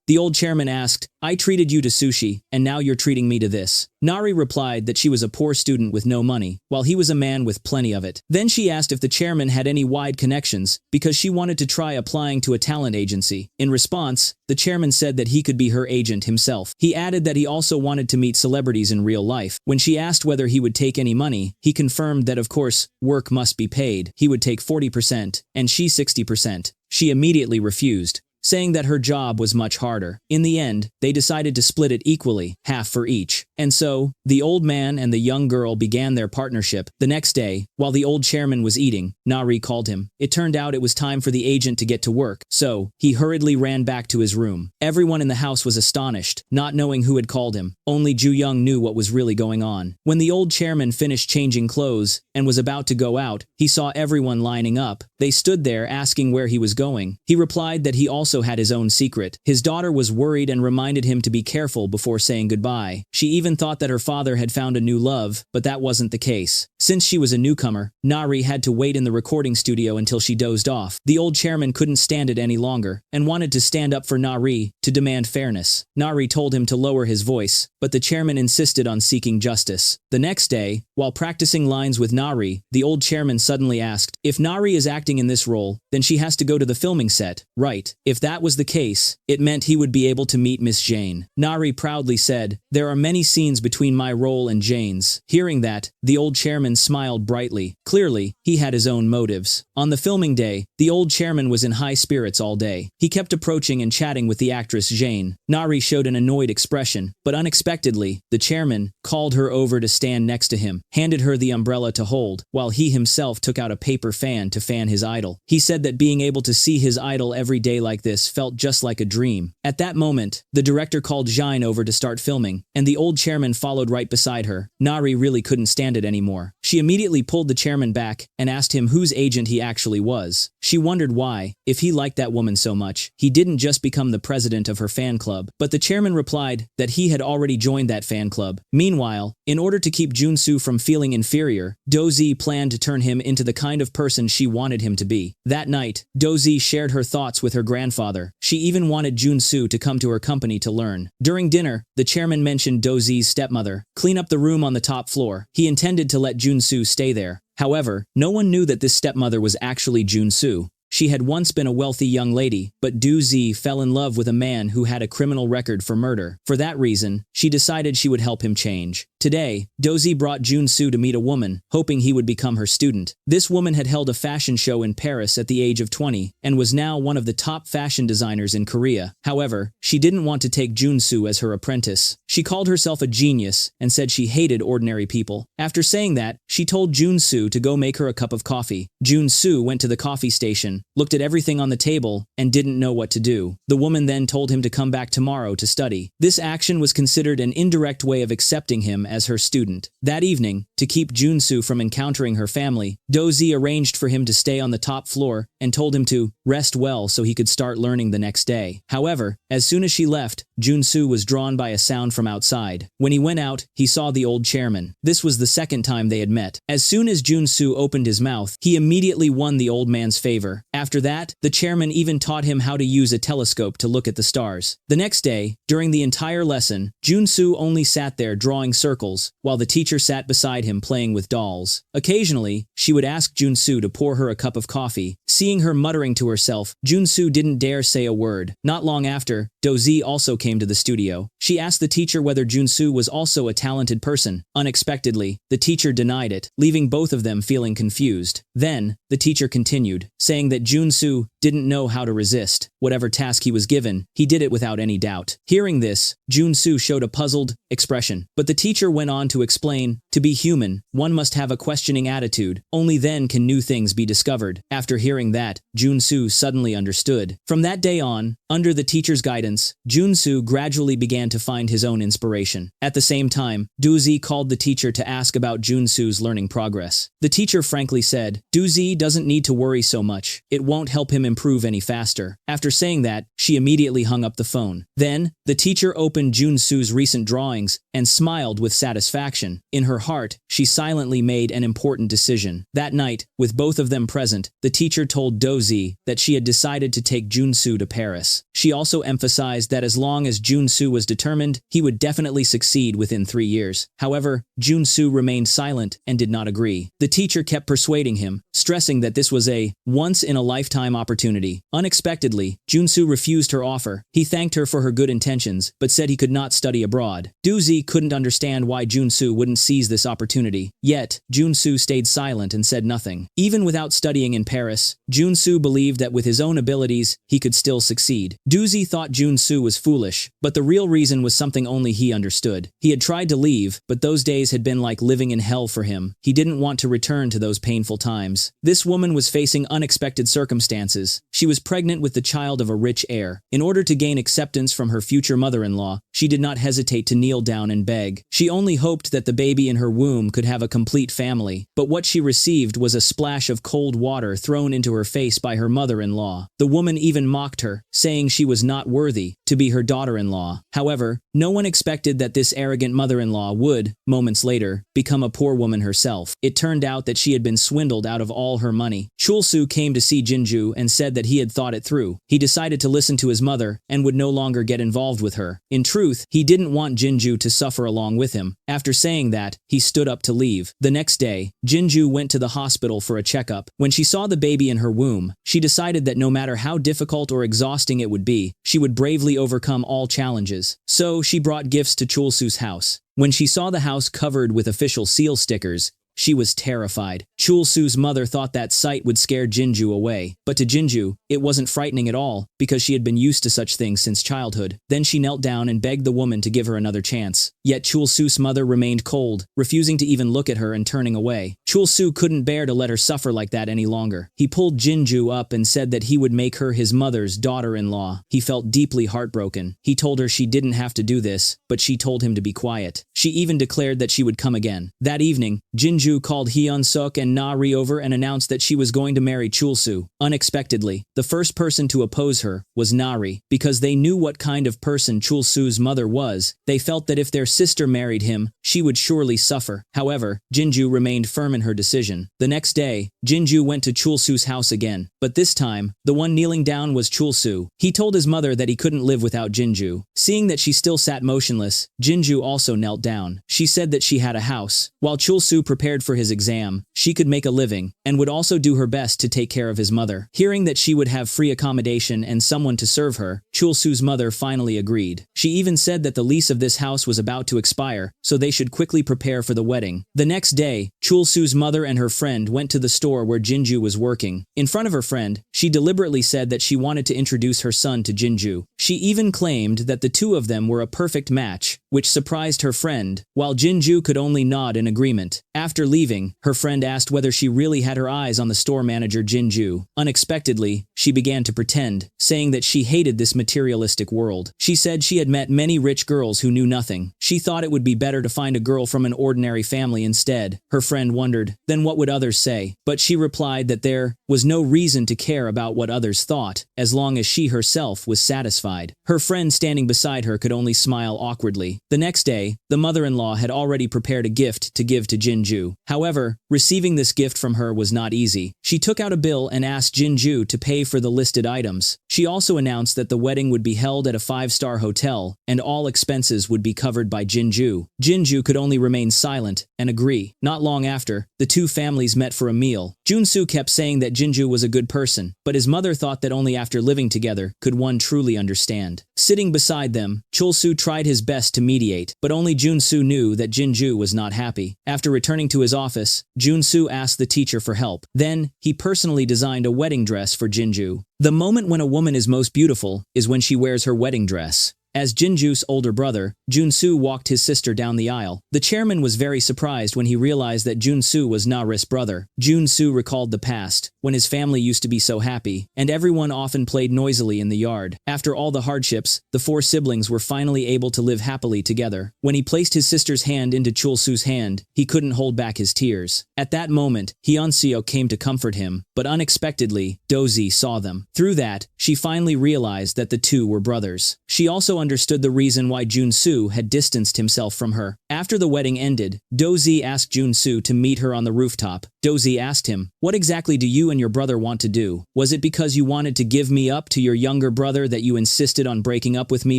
The old chairman asked, "I treated you to sushi, and now you're treating me to this." Nari replied that she was a poor student with no money, while he was a man with plenty of it. Then she asked if the chairman had any wide connections, because she wanted to try applying to a talent agency. In response, the chairman said that he could be her agent himself. He added that he also wanted to meet celebrities in real life. When she asked whether he would take any money, he confirmed that of course, work must be paid. He would take 40%, and she 60%. She immediately refused, saying that her job was much harder. In the end, they decided to split it equally, half for each. And so, the old man and the young girl began their partnership. The next day, while the old chairman was eating, Nari called him. It turned out it was time for the agent to get to work, so he hurriedly ran back to his room. Everyone in the house was astonished, not knowing who had called him. Only Ju Young knew what was really going on. When the old chairman finished changing clothes and was about to go out, he saw everyone lining up. They stood there asking where he was going. He replied that he also had his own secret. His daughter was worried and reminded him to be careful before saying goodbye. She even thought that her father had found a new love, but that wasn't the case. Since she was a newcomer, Nari had to wait in the recording studio until she dozed off. The old chairman couldn't stand it any longer, and wanted to stand up for Nari, to demand fairness. Nari told him to lower his voice, but the chairman insisted on seeking justice. The next day, while practicing lines with Nari, the old chairman suddenly asked, "If Nari is acting in this role, then she has to go to the filming set, right?" If that was the case, it meant he would be able to meet Miss Jane. Nari proudly said, "There are many scenes between my role and Jane's." Hearing that, the old chairman smiled brightly. Clearly, he had his own motives. On the filming day, the old chairman was in high spirits all day. He kept approaching and chatting with the actress Jane. Nari showed an annoyed expression, but unexpectedly, the chairman called her over to stand next to him, handed her the umbrella to hold, while he himself took out a paper fan to fan his idol. He said that being able to see his idol every day like this felt just like a dream. At that moment, the director called Jane over to start filming, and the old chairman followed right beside her. Nari really couldn't stand it anymore. She immediately pulled the chairman back and asked him whose agent he actually was. She wondered why, if he liked that woman so much, he didn't just become the president of her fan club. But the chairman replied that he had already joined that fan club. Meanwhile, in order to keep Jun Su from feeling inferior, Dozy planned to turn him into the kind of person she wanted him to be. That night, Dozy shared her thoughts with her grandfather. She even wanted Jun Su to come to her company to learn. During dinner, the chairman mentioned Dozy's stepmother. "Clean up the room on the top floor." He intended to let Jun Su stay there. However, no one knew that this stepmother was actually Jun Su. She had once been a wealthy young lady, but Du Zi fell in love with a man who had a criminal record for murder. For that reason, she decided she would help him change. Today, Du Zi brought Jun Su to meet a woman, hoping he would become her student. This woman had held a fashion show in Paris at the age of 20 and was now one of the top fashion designers in Korea. However, she didn't want to take Jun Su as her apprentice. She called herself a genius and said she hated ordinary people. After saying that, she told Jun Su to go make her a cup of coffee. Jun Su went to the coffee station, looked at everything on the table, and didn't know what to do. The woman then told him to come back tomorrow to study. This action was considered an indirect way of accepting him as her student. That evening, to keep Jun Su from encountering her family, Du Zi arranged for him to stay on the top floor and told him to rest well so he could start learning the next day. However, as soon as she left, Jun Su was drawn by a sound from outside. When he went out, he saw the old chairman. This was the second time they had met. As soon as Jun Su opened his mouth, he immediately won the old man's favor. After that, the chairman even taught him how to use a telescope to look at the stars. The next day, during the entire lesson, Jun Su only sat there drawing circles, while the teacher sat beside him playing with dolls. Occasionally, she would ask Jun Su to pour her a cup of coffee. Seeing her muttering to herself, Jun Su didn't dare say a word. Not long after, Du Zi also came to the studio. She asked the teacher whether Jun Su was also a talented person. Unexpectedly, the teacher denied it, leaving both of them feeling confused. Then, the teacher continued, saying that Jun Su didn't know how to resist. Whatever task he was given, he did it without any doubt. Hearing this, Jun Su showed a puzzled expression. But the teacher went on to explain, to be human, one must have a questioning attitude. Only then can new things be discovered. After hearing that, Jun Su suddenly understood. From that day on, under the teacher's guidance, Jun Su gradually began to find his own inspiration. At the same time, Du Zi called the teacher to ask about Jun Su's learning progress. The teacher frankly said, Du Zi doesn't need to worry so much. It won't help him improve any faster. After saying that, she immediately hung up the phone. Then, the teacher opened Jun Su's recent drawings and smiled with satisfaction. In her heart, she silently made an important decision. That night, with both of them present, the teacher told Du Zi that she had decided to take Jun Su to Paris. She also emphasized that as long as Jun Su was determined, he would definitely succeed within 3 years. However, Jun Su remained silent and did not agree. The teacher kept persuading him, stressing that this was a once-in-a-lifetime opportunity. Unexpectedly, Jun Su refused her offer. He thanked her for her good intentions, but said he could not study abroad. Du Zi couldn't understand why Jun Su wouldn't seize this opportunity. Yet, Jun Su stayed silent and said nothing. Even without studying in Paris, Jun Su believed that with his own abilities, he could still succeed. Du Zi thought Jun Su was foolish, but the real reason was something only he understood. He had tried to leave, but those days had been like living in hell for him. He didn't want to return to those painful times. This woman was facing unexpected circumstances. She was pregnant with the child of a rich heir. In order to gain acceptance from her future mother-in-law, she did not hesitate to kneel down and beg. She only hoped that the baby in her womb could have a complete family, but what she received was a splash of cold water thrown into her face by her mother-in-law. The woman even mocked her, saying she was not worthy to be her daughter-in-law. However, no one expected that this arrogant mother-in-law would, moments later, become a poor woman herself. It turned out that she had been swindled out of all her money. Jun Su came to see Jinju and said that he had thought it through. He decided to listen to his mother and would no longer get involved with her. In truth, he didn't want Jinju to suffer along with him. After saying that, he stood up to leave. The next day, Jinju went to the hospital for a checkup. When she saw the baby in her womb, she decided that no matter how difficult or exhausting it would be, she would bravely overcome all challenges. So, she brought gifts to Jun Su's house. When she saw the house covered with official seal stickers, she was terrified. Jun Su's mother thought that sight would scare Jinju away. But to Jinju, it wasn't frightening at all, because she had been used to such things since childhood. Then she knelt down and begged the woman to give her another chance. Yet Jun Su's mother remained cold, refusing to even look at her and turning away. Jun Su couldn't bear to let her suffer like that any longer. He pulled Jinju up and said that he would make her his mother's daughter-in-law. He felt deeply heartbroken. He told her she didn't have to do this, but she told him to be quiet. She even declared that she would come again. That evening, Jinju called Hyun Suk and Nari over and announced that she was going to marry Jun Su. Unexpectedly, the first person to oppose her was Nari. Because they knew what kind of person Jun Su's mother was, they felt that if their sister married him, she would surely suffer. However, Jinju remained firm in her decision. The next day, Jinju went to Jun Su's house again, but this time, the one kneeling down was Jun Su. He told his mother that he couldn't live without Jinju. Seeing that she still sat motionless, Jinju also knelt down. She said that she had a house. While Jun Su prepared prepared for his exam, she could make a living, and would also do her best to take care of his mother. Hearing that she would have free accommodation and someone to serve her, Jun Su's mother finally agreed. She even said that the lease of this house was about to expire, so they should quickly prepare for the wedding. The next day, Jun Su's mother and her friend went to the store where Jinju was working. In front of her friend, she deliberately said that she wanted to introduce her son to Jinju. She even claimed that the two of them were a perfect match, which surprised her friend, while Jinju could only nod in agreement. After leaving, her friend asked whether she really had her eyes on the store manager Jinju. Unexpectedly, she began to pretend, saying that she hated this materialistic world. She said she had met many rich girls who knew nothing. She thought it would be better to find a girl from an ordinary family instead. Her friend wondered, then what would others say? But she replied that there was no reason to care about what others thought, as long as she herself was satisfied. Her friend standing beside her could only smile awkwardly. The next day, the mother-in-law had already prepared a gift to give to Jinju. However, receiving this gift from her was not easy. She took out a bill and asked Jinju to pay for the listed items. She also announced that the wedding would be held at a 5-star hotel, and all expenses would be covered by Jinju. Jinju could only remain silent and agree. Not long after, the two families met for a meal. Jun Su kept saying that Jinju was a good person, but his mother thought that only after living together could one truly understand. Sitting beside them, Jun Su tried his best to mediate, but only Jun Su knew that Jinju was not happy. After returning to his office, Jun Su asked the teacher for help. Then, he personally designed a wedding dress for Jinju. The moment when a woman is most beautiful is when she wears her wedding dress. As Jinju's older brother, Jun Su walked his sister down the aisle. The chairman was very surprised when he realized that Jun Su was Nari's brother. Jun Su recalled the past, when his family used to be so happy, and everyone often played noisily in the yard. After all the hardships, the 4 siblings were finally able to live happily together. When he placed his sister's hand into Jun Su's hand, he couldn't hold back his tears. At that moment, Hyunseo came to comfort him, but unexpectedly, Dozy saw them. Through that, she finally realized that the two were brothers. She also understood the reason why Jun Su had distanced himself from her. After the wedding ended, Dozy asked Jun Su to meet her on the rooftop. Dozy asked him, "What exactly do you and your brother want to do? Was it because you wanted to give me up to your younger brother that you insisted on breaking up with me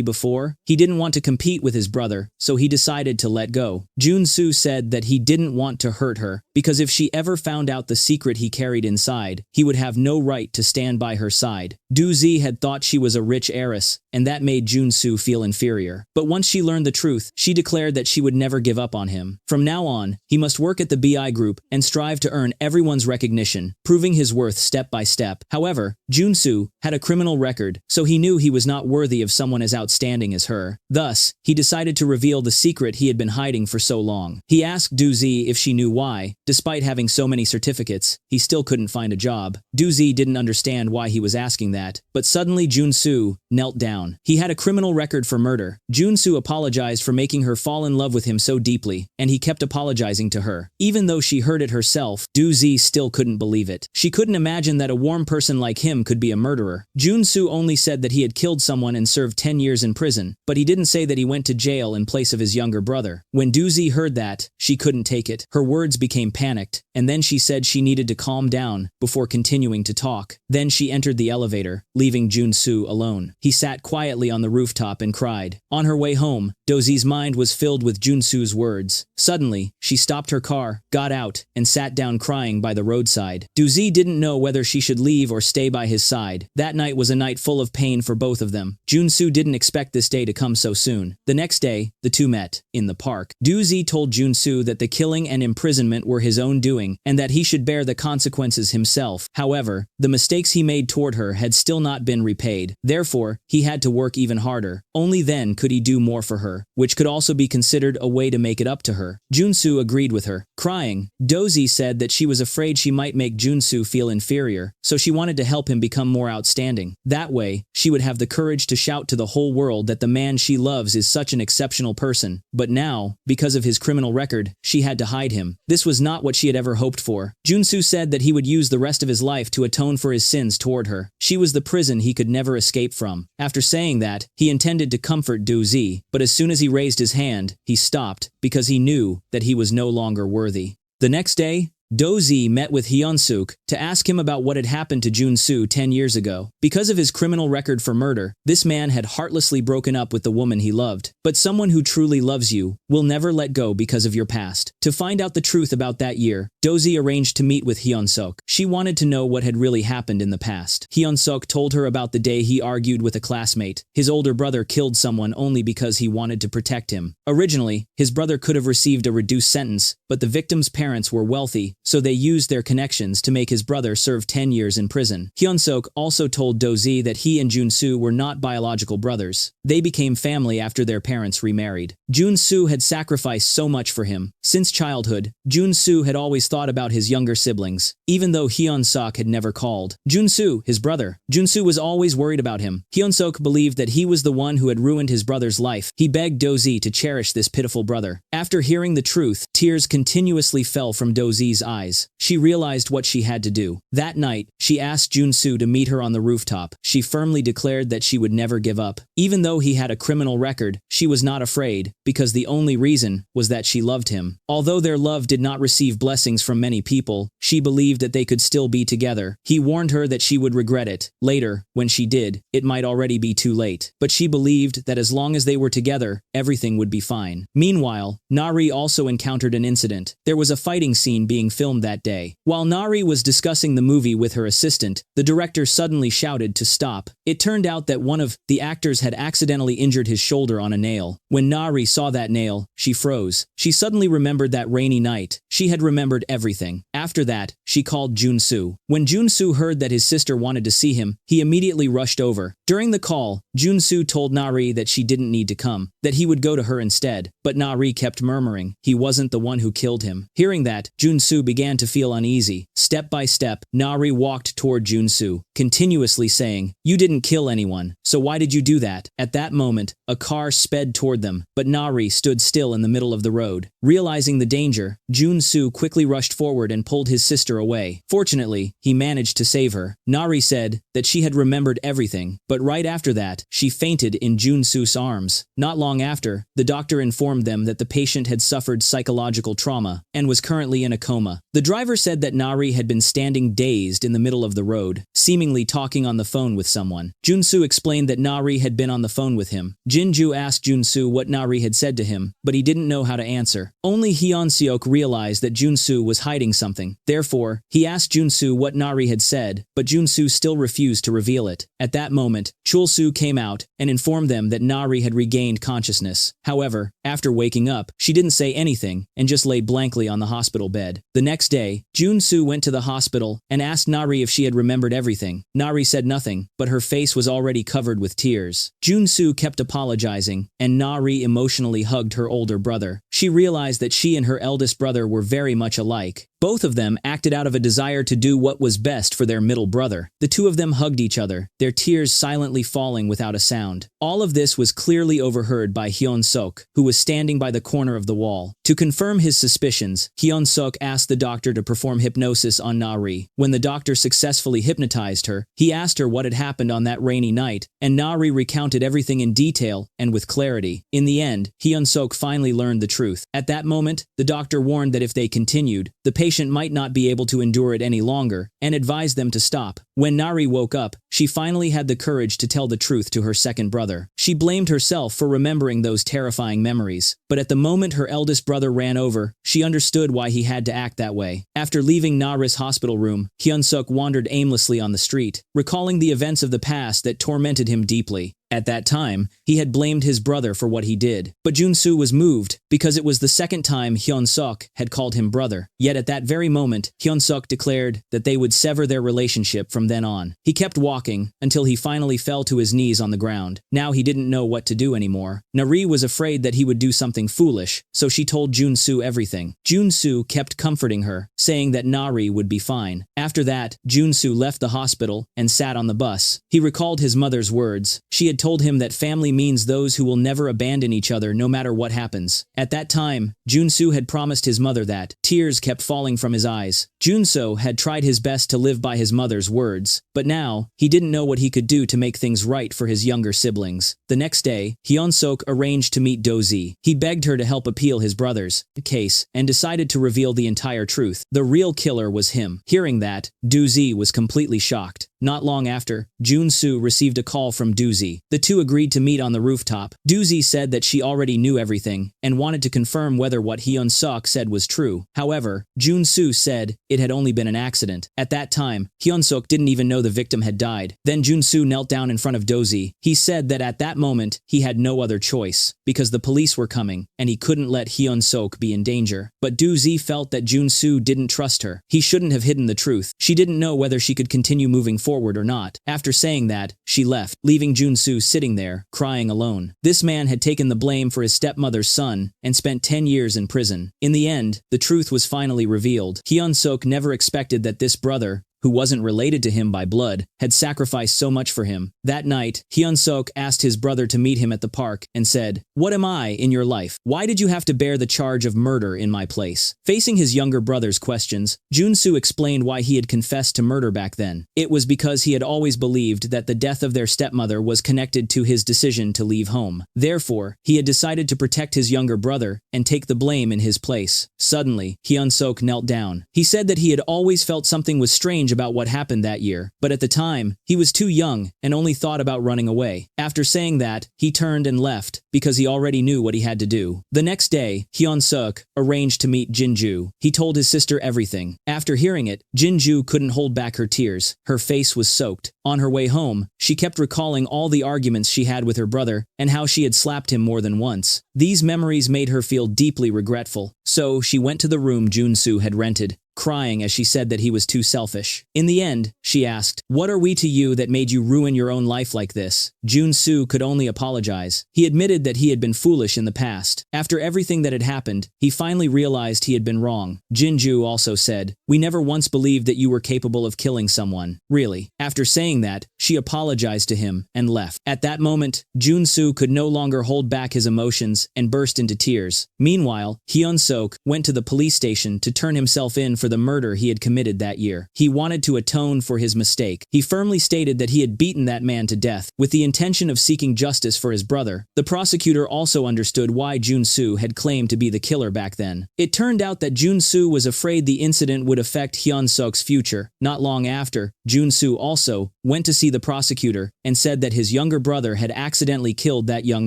before?" He didn't want to compete with his brother, so he decided to let go. Jun Su said that he didn't want to hurt her, because if she ever found out the secret he carried inside, he would have no right to stand by her side. Dozy had thought she was a rich heiress, and that made Jun Su feel inferior. But once she learned the truth, she declared that she would never give up on him. From now on, he must work at the BI group and strive to earn everyone's recognition, proving his worth step by step. However, Jun Su had a criminal record, so he knew he was not worthy of someone as outstanding as her. Thus, he decided to reveal the secret he had been hiding for so long. He asked Dozy if she knew why, despite having so many certificates, he still couldn't find a job. Dozy didn't understand why he was asking that, but suddenly Jun Su knelt down. He had a criminal record for murder. Jun Su apologized for making her fall in love with him so deeply, and he kept apologizing to her. Even though she heard it herself, Dozy still couldn't believe it. She couldn't imagine that a warm person like him could be a murderer. Jun Su only said that he had killed someone and served 10 years in prison, but he didn't say that he went to jail in place of his younger brother. When Dozy heard that, she couldn't take it. Her words became panicked, and then she said she needed to calm down before continuing to talk. Then she entered the elevator, leaving Jun Su alone. He sat quietly on the rooftop and cried. On her way home, Dozy's mind was filled with Jun Su's words. Suddenly, she stopped her car, got out, and sat down crying by the roadside. Dozy didn't know whether she should leave or stay by his side. That night was a night full of pain for both of them. Jun Su didn't expect this day to come so soon. The next day, the two met in the park. Dozy told Jun Su that the killing and imprisonment were his own doing, and that he should bear the consequences himself. However, the mistakes he made toward her had still not been repaid. Therefore, he had to work even harder. Only then could he do more for her, which could also be considered a way to make it up to her. Jun Su agreed with her. Crying, Dozy said that she was afraid she might make Jun Su feel inferior, so she wanted to help him become more outstanding. That way, she would have the courage to shout to the whole world that the man she loves is such an exceptional person. But now, because of his criminal record, she had to hide him. This was not what she had ever hoped for. Jun Su said that he would use the rest of his life to atone for his sins toward her. She was the prison he could never escape from. After saying that, he intended to comfort Dozy, but as soon as he raised his hand, he stopped, because he knew that he was no longer worthy. The next day, Dozy met with Hyunsuk to ask him about what had happened to Jun Su 10 years ago. Because of his criminal record for murder, this man had heartlessly broken up with the woman he loved. But someone who truly loves you will never let go because of your past. To find out the truth about that year, Dozy arranged to meet with Hyun-suk. She wanted to know what had really happened in the past. Hyun-suk told her about the day he argued with a classmate. His older brother killed someone only because he wanted to protect him. Originally, his brother could have received a reduced sentence, but the victim's parents were wealthy, so they used their connections to make his brother serve 10 years in prison. Hyun-suk also told Dozy that he and Jun Su were not biological brothers. They became family after their parents remarried. Jun Su had sacrificed so much for him. Since childhood, Jun Su had always thought about his younger siblings, even though Hyun-suk had never called. Jun Su, his brother. Jun Su was always worried about him. Hyun-suk believed that he was the one who had ruined his brother's life. He begged Dozy to cherish this pitiful brother. After hearing the truth, tears continuously fell from Dozy's eyes. She realized what she had to do. That night, she asked Jun Su to meet her on the rooftop. She firmly declared that she would never give up. Even though he had a criminal record, she was not afraid, because the only reason was that she loved him. Although their love did not receive blessings from many people, she believed that they could still be together. He warned her that she would regret it. Later, when she did, it might already be too late. But she believed that as long as they were together, everything would be fine. Meanwhile, Nari also encountered an incident. There was a fighting scene being filmed that day. While Nari was discussing the movie with her assistant, the director suddenly shouted to stop. It turned out that one of the actors had accidentally injured his shoulder on a nail. When Nari saw that nail, she froze. She suddenly remembered that rainy night. She had remembered everything. After that, she called Jun Su. When Jun Su heard that his sister wanted to see him, he immediately rushed over. During the call, Jun Su told Nari that she didn't need to come, that he would go to her instead. But Nari kept murmuring he wasn't the one who killed him. Hearing that, Jun Su began to feel uneasy. Step by step, Nari walked toward Jun Su, continuously saying, "You didn't kill anyone, so why did you do that?" At that moment, a car sped toward them, but Nari stood still in the middle of the road. Realizing the danger, Jun Su quickly rushed forward and pulled his sister away. Fortunately, he managed to save her. Nari said that she had remembered everything, but right after that, she fainted in Jun Su's arms. Not long after, the doctor informed them that the patient had suffered psychological trauma and was currently in a coma. The driver said that Nari had been standing dazed in the middle of the road, seemingly talking on the phone with someone. Jun Su explained that Nari had been on the phone with him. Jinju asked Jun Su what Nari had said to him, but he didn't know how to answer. Only Hyun-seok realized that Jun Su was hiding something. Therefore, he asked Jun Su what Nari had said, but Jun Su still refused to reveal it. At that moment, Chul Su came out and informed them that Nari had regained consciousness. However, after waking up, she didn't say anything and just lay blankly on the hospital bed. The next day, Jun Su went to the hospital and asked Nari if she had remembered everything. Nari said nothing, but her face was already covered with tears. Jun Su kept apologizing, and Nari emotionally hugged her older brother. She realized that she and her eldest brother were very much alike. Both of them acted out of a desire to do what was best for their middle brother. The two of them hugged each other, their tears silently falling without a sound. All of this was clearly overheard by Hyun-suk, who was standing by the corner of the wall. To confirm his suspicions, Hyun-suk asked the doctor to perform hypnosis on Nari. When the doctor successfully hypnotized her, he asked her what had happened on that rainy night, and Nari recounted everything in detail and with clarity. In the end, Hyun-suk finally learned the truth. At that moment, the doctor warned that if they continued, the patient might not be able to endure it any longer, and advised them to stop. When Nari woke up, she finally had the courage to tell the truth to her second brother. She blamed herself for remembering those terrifying memories, but at the moment her eldest brother ran over, she understood why he had to act that way. After leaving Nari's hospital room, Hyun-suk wandered aimlessly on the street, recalling the events of the past that tormented him deeply. At that time, he had blamed his brother for what he did. But Jun Su was moved, because it was the second time Hyun-suk had called him brother. Yet at that very moment, Hyun-suk declared that they would sever their relationship from then on. He kept walking, until he finally fell to his knees on the ground. Now he didn't know what to do anymore. Nari was afraid that he would do something foolish, so she told Jun Su everything. Jun Su kept comforting her, saying that Nari would be fine. After that, Jun Su left the hospital and sat on the bus. He recalled his mother's words. She had told him that family means those who will never abandon each other no matter what happens. At that time, Jun Su had promised his mother that. Tears kept falling from his eyes. Jun Su had tried his best to live by his mother's words, but now, he didn't know what he could do to make things right for his younger siblings. The next day, Hyun-suk arranged to meet Dozy. He begged her to help appeal his brother's case, and decided to reveal the entire truth. The real killer was him. Hearing that, Dozy was completely shocked. Not long after, Jun Su received a call from Doozy. The two agreed to meet on the rooftop. Doozy said that she already knew everything and wanted to confirm whether what Hyun Suk said was true. However, Jun Su said it had only been an accident. At that time, Hyun Suk didn't even know the victim had died. Then Jun Su knelt down in front of Doozy. He said that at that moment, he had no other choice, because the police were coming, and he couldn't let Hyun Suk be in danger. But Doozy felt that Jun Su didn't trust her. He shouldn't have hidden the truth. She didn't know whether she could continue moving forward or not. After saying that, she left, leaving Jun Su sitting there, crying alone. This man had taken the blame for his stepmother's son and spent 10 years in prison. In the end, the truth was finally revealed. Hyun Suk never expected that this brother, who wasn't related to him by blood, had sacrificed so much for him. That night, Hyun Suk asked his brother to meet him at the park and said, "What am I in your life? Why did you have to bear the charge of murder in my place?" Facing his younger brother's questions, Jun Su explained why he had confessed to murder back then. It was because he had always believed that the death of their stepmother was connected to his decision to leave home. Therefore, he had decided to protect his younger brother and take the blame in his place. Suddenly, Hyun Suk knelt down. He said that he had always felt something was strange about what happened that year, but at the time, he was too young and only thought about running away. After saying that, he turned and left because he already knew what he had to do. The next day, Hyun Suk arranged to meet Jinju. He told his sister everything. After hearing it, Jinju couldn't hold back her tears. Her face was soaked. On her way home, she kept recalling all the arguments she had with her brother and how she had slapped him more than once. These memories made her feel deeply regretful. So she went to the room Jun Su had rented, crying as she said that he was too selfish. In the end, she asked, "What are we to you that made you ruin your own life like this?" Jun Su could only apologize. He admitted that he had been foolish in the past. After everything that had happened, he finally realized he had been wrong. Jinju also said, "We never once believed that you were capable of killing someone. Really." After saying that, she apologized to him and left. At that moment, Jun Su could no longer hold back his emotions and burst into tears. Meanwhile, Hyun Suk went to the police station to turn himself in for the murder he had committed that year. He wanted to atone for his mistake. He firmly stated that he had beaten that man to death with the intention of seeking justice for his brother. The prosecutor also understood why Jun Su had claimed to be the killer back then. It turned out that Jun Su was afraid the incident would affect Hyun Suk's future. Not long after, Jun Su also went to see the prosecutor and said that his younger brother had accidentally killed that young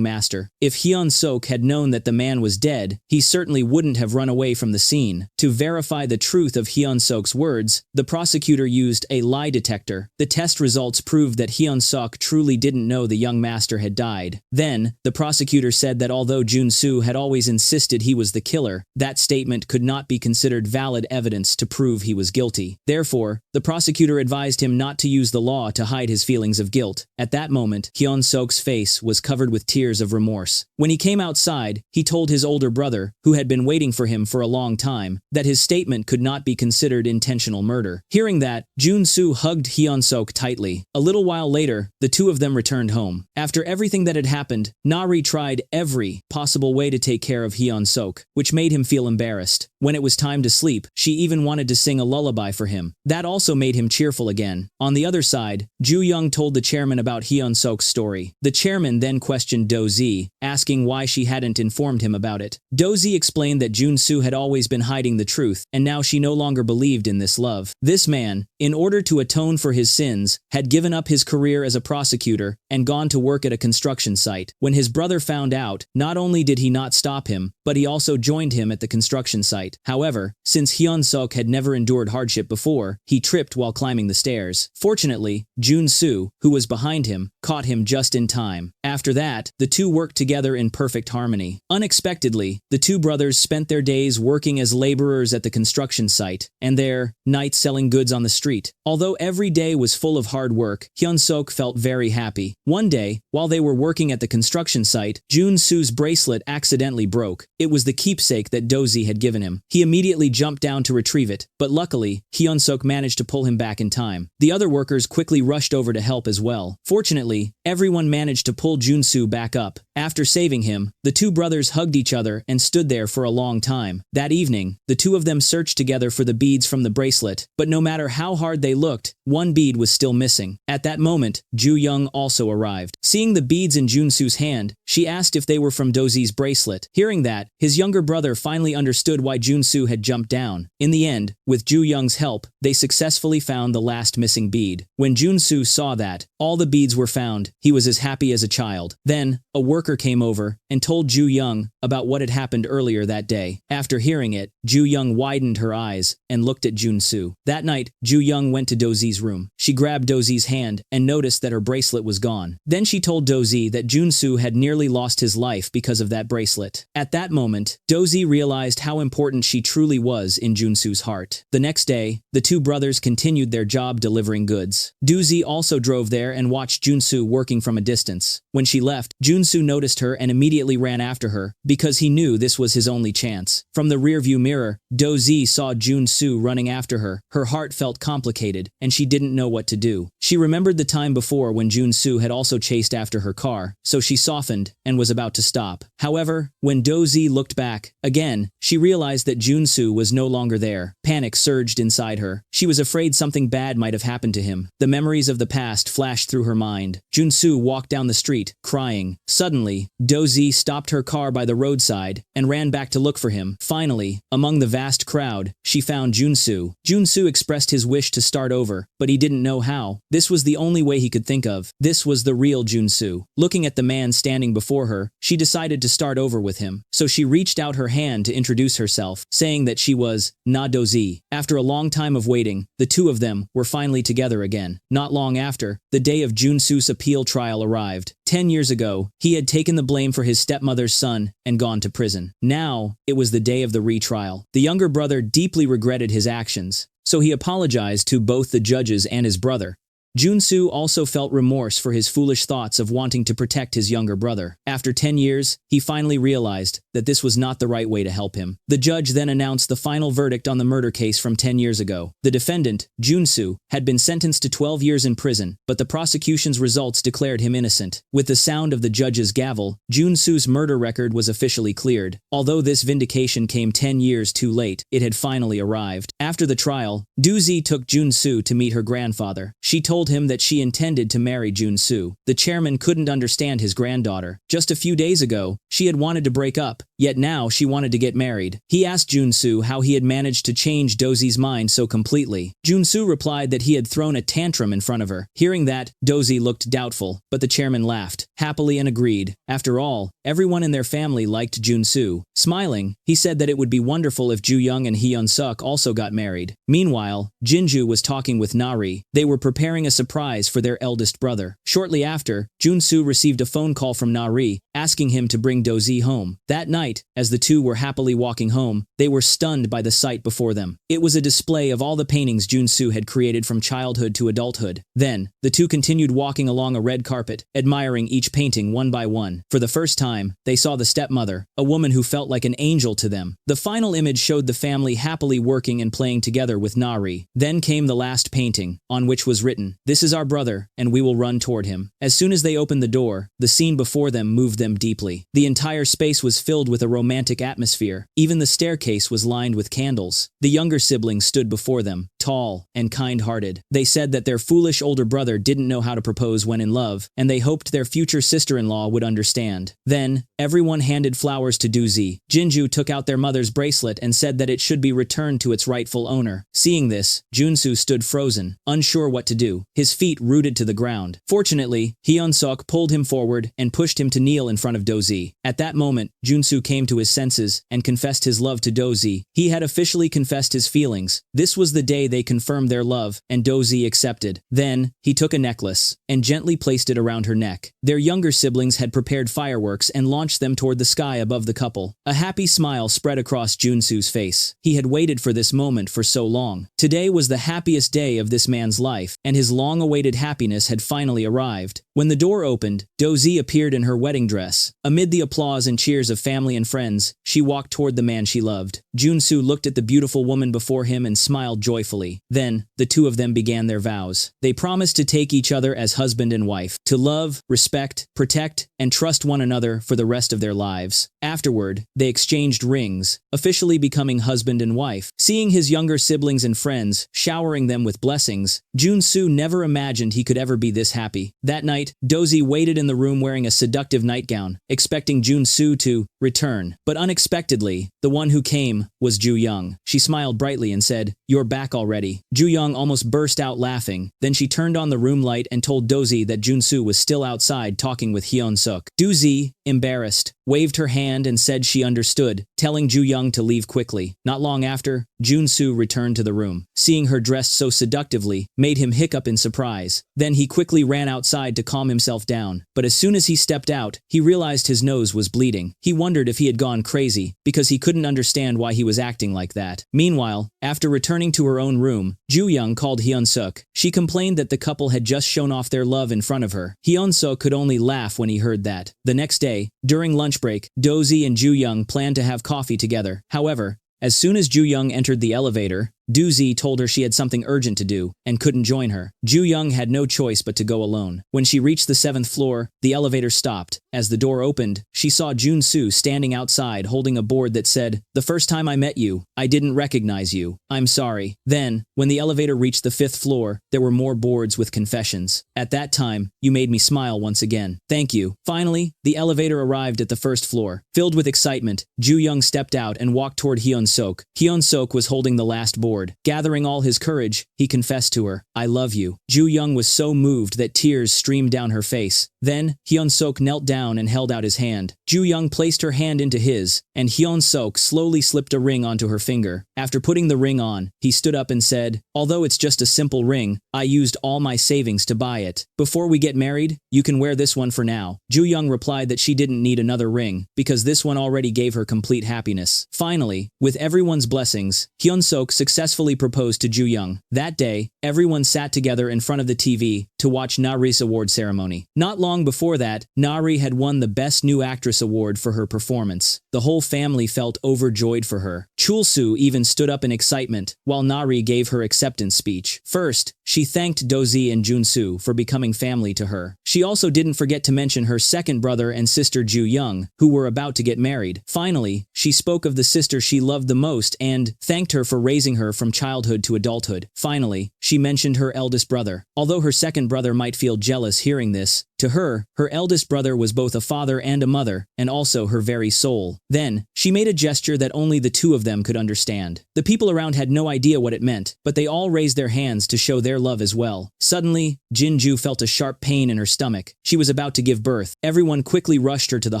master. If Hyun Suk had known that the man was dead, he certainly wouldn't have run away from the scene. To verify the truth of Hyun Suk's words, the prosecutor used a lie detector. The test results proved that Hyun Suk truly didn't know the young master had died. Then, the prosecutor said that although Jun Su had always insisted he was the killer, that statement could not be considered valid evidence to prove he was guilty. Therefore, the prosecutor advised him not to use the law to hide his feelings of guilt. At that moment, Hyun Suk's face was covered with tears of remorse. When he came outside, he told his older brother, who had been waiting for him for a long time, that his statement could not be considered intentional murder. Hearing that, Jun Su hugged Hyun Suk tightly. A little while later, the two of them returned home. After everything that had happened, Nari tried every possible way to take care of Hyun Suk, which made him feel embarrassed. When it was time to sleep, she even wanted to sing a lullaby for him. That also made him cheerful again. On the other side, Ju Young told the chairman about Hyun Suk's story. The chairman then questioned Do-zi, asking why she hadn't informed him about it. Do-zi explained that Jun Su had always been hiding the truth, and now she no longer believed in this love. This man, in order to atone for his sins, had given up his career as a prosecutor and gone to work at a construction site. When his brother found out, not only did he not stop him, but he also joined him at the construction site. However, since Hyun Suk had never endured hardship before, he tripped while climbing the stairs. Fortunately, Jun Su, who was behind him, caught him just in time. After that, the two worked together in perfect harmony. Unexpectedly, the two brothers spent their days working as laborers at the construction site, and their nights selling goods on the street. Although every day was full of hard work, Hyun Suk felt very happy. One day, while they were working at the construction site, Jun Su's bracelet accidentally broke. It was the keepsake that Do-zi had given him. He immediately jumped down to retrieve it, but luckily, Hyun Suk managed to pull him back in time. The other workers quickly rushed over to help as well. Fortunately, everyone managed to pull Jun Su back up. After saving him, the two brothers hugged each other and stood there for a long time. That evening, the two of them searched together for the beads from the bracelet, but no matter how hard they looked, one bead was still missing. At that moment, Ju Young also arrived. Seeing the beads in Jun Su's hand, She asked if they were from Dozi's bracelet. Hearing that, his younger brother finally understood why Jun Su had jumped down. In the end, with Ju Young's help, they successfully found the last missing bead. When Jun Su saw that all the beads were found, he was as happy as a child. Then, a worker came over and told Ju Young about what had happened earlier that day. After hearing it, Ju Young widened her eyes and looked at Jun Su. That night, Ju Young went to Dozi's room. She grabbed Dozi's hand and noticed that her bracelet was gone. Then she told Dozi that Jun Su had nearly lost his life because of that bracelet. At that moment, Dozi realized how important she truly was in Jun Su's heart. The next day, the two brothers continued their job delivering goods. Dozi also drove there and watched Jun Su working from a distance. When she left, Jun Su noticed her and immediately ran after her because he knew this was his only chance. From the rearview mirror, Dozi saw Jun Su running after her. Her heart felt complicated and she didn't know what to do. She remembered the time before when Jun Su had also chased after her car, so she softened and was about to stop. However, when Dozi looked back, again, she realized that Jun Su was no longer there. Panic surged inside her. She was afraid something bad might have happened to him. The memories of the past flashed through her mind. Jun Su walked down the street, crying. Suddenly, Dozi stopped her car by the roadside and ran back to look for him. Finally, among the vast crowd, she found Jun Su. Jun Su expressed his wish to start over, but he didn't know how. This was the only way he could think of. This was the real Jun Su. Looking at the man standing before her, she decided to start over with him. So she reached out her hand to introduce herself, saying that she was Na Dozi. After a long time of waiting, the two of them were finally together again. Not long after, the day of Jun Su's appeal trial arrived. 10 years ago, he had taken the blame for his stepmother's son and gone to prison. Now, it was the day of the retrial. The younger brother deeply regretted his actions, so he apologized to both the judges and his brother. Jun Su also felt remorse for his foolish thoughts of wanting to protect his younger brother. After 10 years, he finally realized that this was not the right way to help him. The judge then announced the final verdict on the murder case from 10 years ago. The defendant, Jun Su, had been sentenced to 12 years in prison, but the prosecution's results declared him innocent. With the sound of the judge's gavel, Jun Su's murder record was officially cleared. Although this vindication came 10 years too late, it had finally arrived. After the trial, Dozi took Jun Su to meet her grandfather. She told him that she intended to marry Jun Su. The chairman couldn't understand his granddaughter. Just a few days ago, she had wanted to break up, yet now she wanted to get married. He asked Jun Su how he had managed to change Dozi's mind so completely. Jun Su replied that he had thrown a tantrum in front of her. Hearing that, Dozi looked doubtful, but the chairman laughed happily and agreed. After all, everyone in their family liked Jun Su. Smiling, he said that it would be wonderful if Ju Young and Hyun Suk also got married. Meanwhile, Jinju was talking with Nari. They were preparing a surprise for their eldest brother. Shortly after, Jun Su received a phone call from Nari, asking him to bring Dozi home. That night, as the two were happily walking home, they were stunned by the sight before them. It was a display of all the paintings Jun Su had created from childhood to adulthood. Then, the two continued walking along a red carpet, admiring each painting one by one. For the first time, they saw the stepmother, a woman who felt like an angel to them. The final image showed the family happily working and playing together with Nari. Then came the last painting, on which was written, "This is our brother, and we will run toward him." As soon as they opened the door, the scene before them moved them deeply. The entire space was filled with a romantic atmosphere. Even the staircase was lined with candles. The younger siblings stood before them, tall and kind-hearted. They said that their foolish older brother didn't know how to propose when in love, and they hoped their future sister-in-law would understand. Then, everyone handed flowers to Dozi. Jinju took out their mother's bracelet and said that it should be returned to its rightful owner. Seeing this, Jun Su stood frozen, unsure what to do, his feet rooted to the ground. Fortunately, Hyun Suk pulled him forward and pushed him to kneel in front of Dozi. At that moment, Jun Su came to his senses and confessed his love to Dozi. He had officially confessed his feelings. This was the day they confirmed their love, and Dozi accepted. Then, he took a necklace and gently placed it around her neck. Their younger siblings had prepared fireworks and launched them toward the sky above the couple. A happy smile spread across Jun Su's face. He had waited for this moment for so long. Today was the happiest day of this man's life, and his long-awaited happiness had finally arrived. When the door opened, Dozi appeared in her wedding dress. Amid the applause and cheers of family and friends, she walked toward the man she loved. Jun Su looked at the beautiful woman before him and smiled joyfully. carefully. Then, the two of them began their vows. They promised to take each other as husband and wife, to love, respect, protect, and trust one another for the rest of their lives. Afterward, they exchanged rings, officially becoming husband and wife. Seeing his younger siblings and friends, showering them with blessings, Jun Su never imagined he could ever be this happy. That night, Dozy waited in the room wearing a seductive nightgown, expecting Jun Su to return. But unexpectedly, the one who came was Ju Young. She smiled brightly and said, "You're back already." Ju Young almost burst out laughing. Then she turned on the room light and told Dozy that Jun Su was still outside talking with Hyun Suk. Dozy, embarrassed, waved her hand and said she understood, telling Ju Young to leave quickly. Not long after, Jun Su returned to the room. Seeing her dressed so seductively made him hiccup in surprise. Then he quickly ran outside to calm himself down. But as soon as he stepped out, he realized his nose was bleeding. He wondered if he had gone crazy, because he couldn't understand why he was acting like that. Meanwhile, after returning to her own room, Ju Young called Hyun Suk. She complained that the couple had just shown off their love in front of her. Hyun Suk could only laugh when he heard that. The next day, during lunch break, Dozy and Ju Young planned to have coffee together. However, as soon as Ju Young entered the elevator, Dozy told her she had something urgent to do and couldn't join her. Ju Young had no choice but to go alone. When she reached the 7th floor, the elevator stopped. As the door opened, she saw Jun Su standing outside holding a board that said, "The first time I met you, I didn't recognize you. I'm sorry." Then, when the elevator reached the 5th floor, there were more boards with confessions. "At that time, you made me smile once again. Thank you." Finally, the elevator arrived at the 1st floor. Filled with excitement, Ju Young stepped out and walked toward Hyun Suk. Hyun Suk was holding the last board. Gathering all his courage, he confessed to her, "I love you." Ju Young was so moved that tears streamed down her face. Then, Hyun Suk knelt down and held out his hand. Ju Young placed her hand into his, and Hyun Suk slowly slipped a ring onto her finger. After putting the ring on, he stood up and said, "Although it's just a simple ring, I used all my savings to buy it. Before we get married, you can wear this one for now." Ju Young replied that she didn't need another ring, because this one already gave her complete happiness. Finally, with everyone's blessings, Hyun Suk successfully proposed to Ju Young. That day, everyone sat together in front of the TV to watch Nari's award ceremony. Not long before that, Nari had won the Best New Actress award for her performance. The whole family felt overjoyed for her. Jun Su even stood up in excitement, while Nari gave her acceptance speech. First, she thanked Dozy and Jun Su for becoming family to her. She also didn't forget to mention her second brother and sister Ju Young, who were about to get married. Finally, she spoke of the sister she loved the most and thanked her for raising her from childhood to adulthood. Finally, she mentioned her eldest brother. Although her second brother might feel jealous hearing this, to her eldest brother was both a father and a mother, and also her very soul. Then, she made a gesture that only the two of them could understand. The people around had no idea what it meant, but they all raised their hands to show their love as well. Suddenly, Jinju felt a sharp pain in her stomach. She was about to give birth. Everyone quickly rushed her to the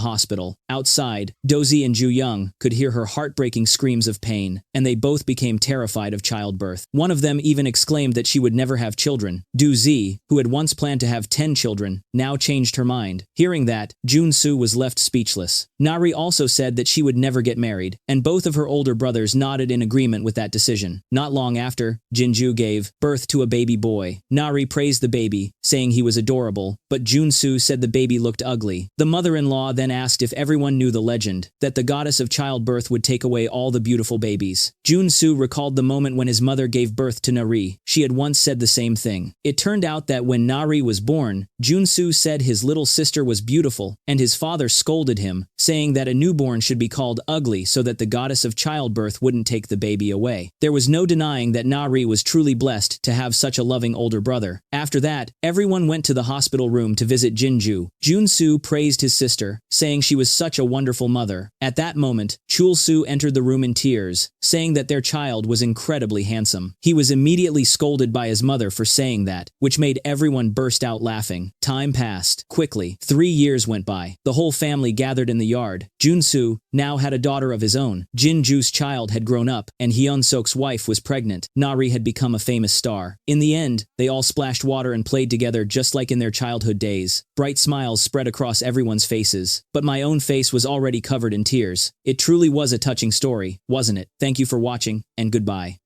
hospital. Outside, Dozy and Ju Young could hear her heartbreaking screams of pain, and they both became terrified of childbirth. One of them even exclaimed that she would never have children. Dozy, who had once planned to have 10 children, now changed her mind. Hearing that, Jun Su was left speechless. Nari also said that she would never get married, and both of her older brothers nodded in agreement with that decision. Not long after, Jinju gave birth to a baby boy. Nari praised the baby, saying he was adorable, but Jun Su said the baby looked ugly. The mother-in-law then asked if everyone knew the legend, that the goddess of childbirth would take away all the beautiful babies. Jun Su recalled the moment when his mother gave birth to Nari. She had once said the same thing. It turned out that when Nari was born, Jun Su said his little sister was beautiful, and his father scolded him, saying that a newborn should be called ugly so that the goddess of childbirth wouldn't take the baby away. There was no denying that Nari was truly blessed to have such a loving older brother. After that, everyone went to the hospital room to visit Jinju. Jun Su praised his sister, saying she was such a wonderful mother. At that moment, Chul Su entered the room in tears, saying that their child was incredibly handsome. He was immediately scolded by his mother for saying that, which made everyone burst out laughing. Time passed. Quickly, 3 years went by. The whole family gathered in the yard. Jun Su now had a daughter of his own. Jinju's child had grown up, and Hyun Sok's wife was pregnant. Nari had become a famous star. In the end, they all splashed water and played together just like in their childhood days. Bright smiles spread across everyone's faces, but my own face was already covered in tears. It truly was a touching story, wasn't it? Thank you for watching, and goodbye.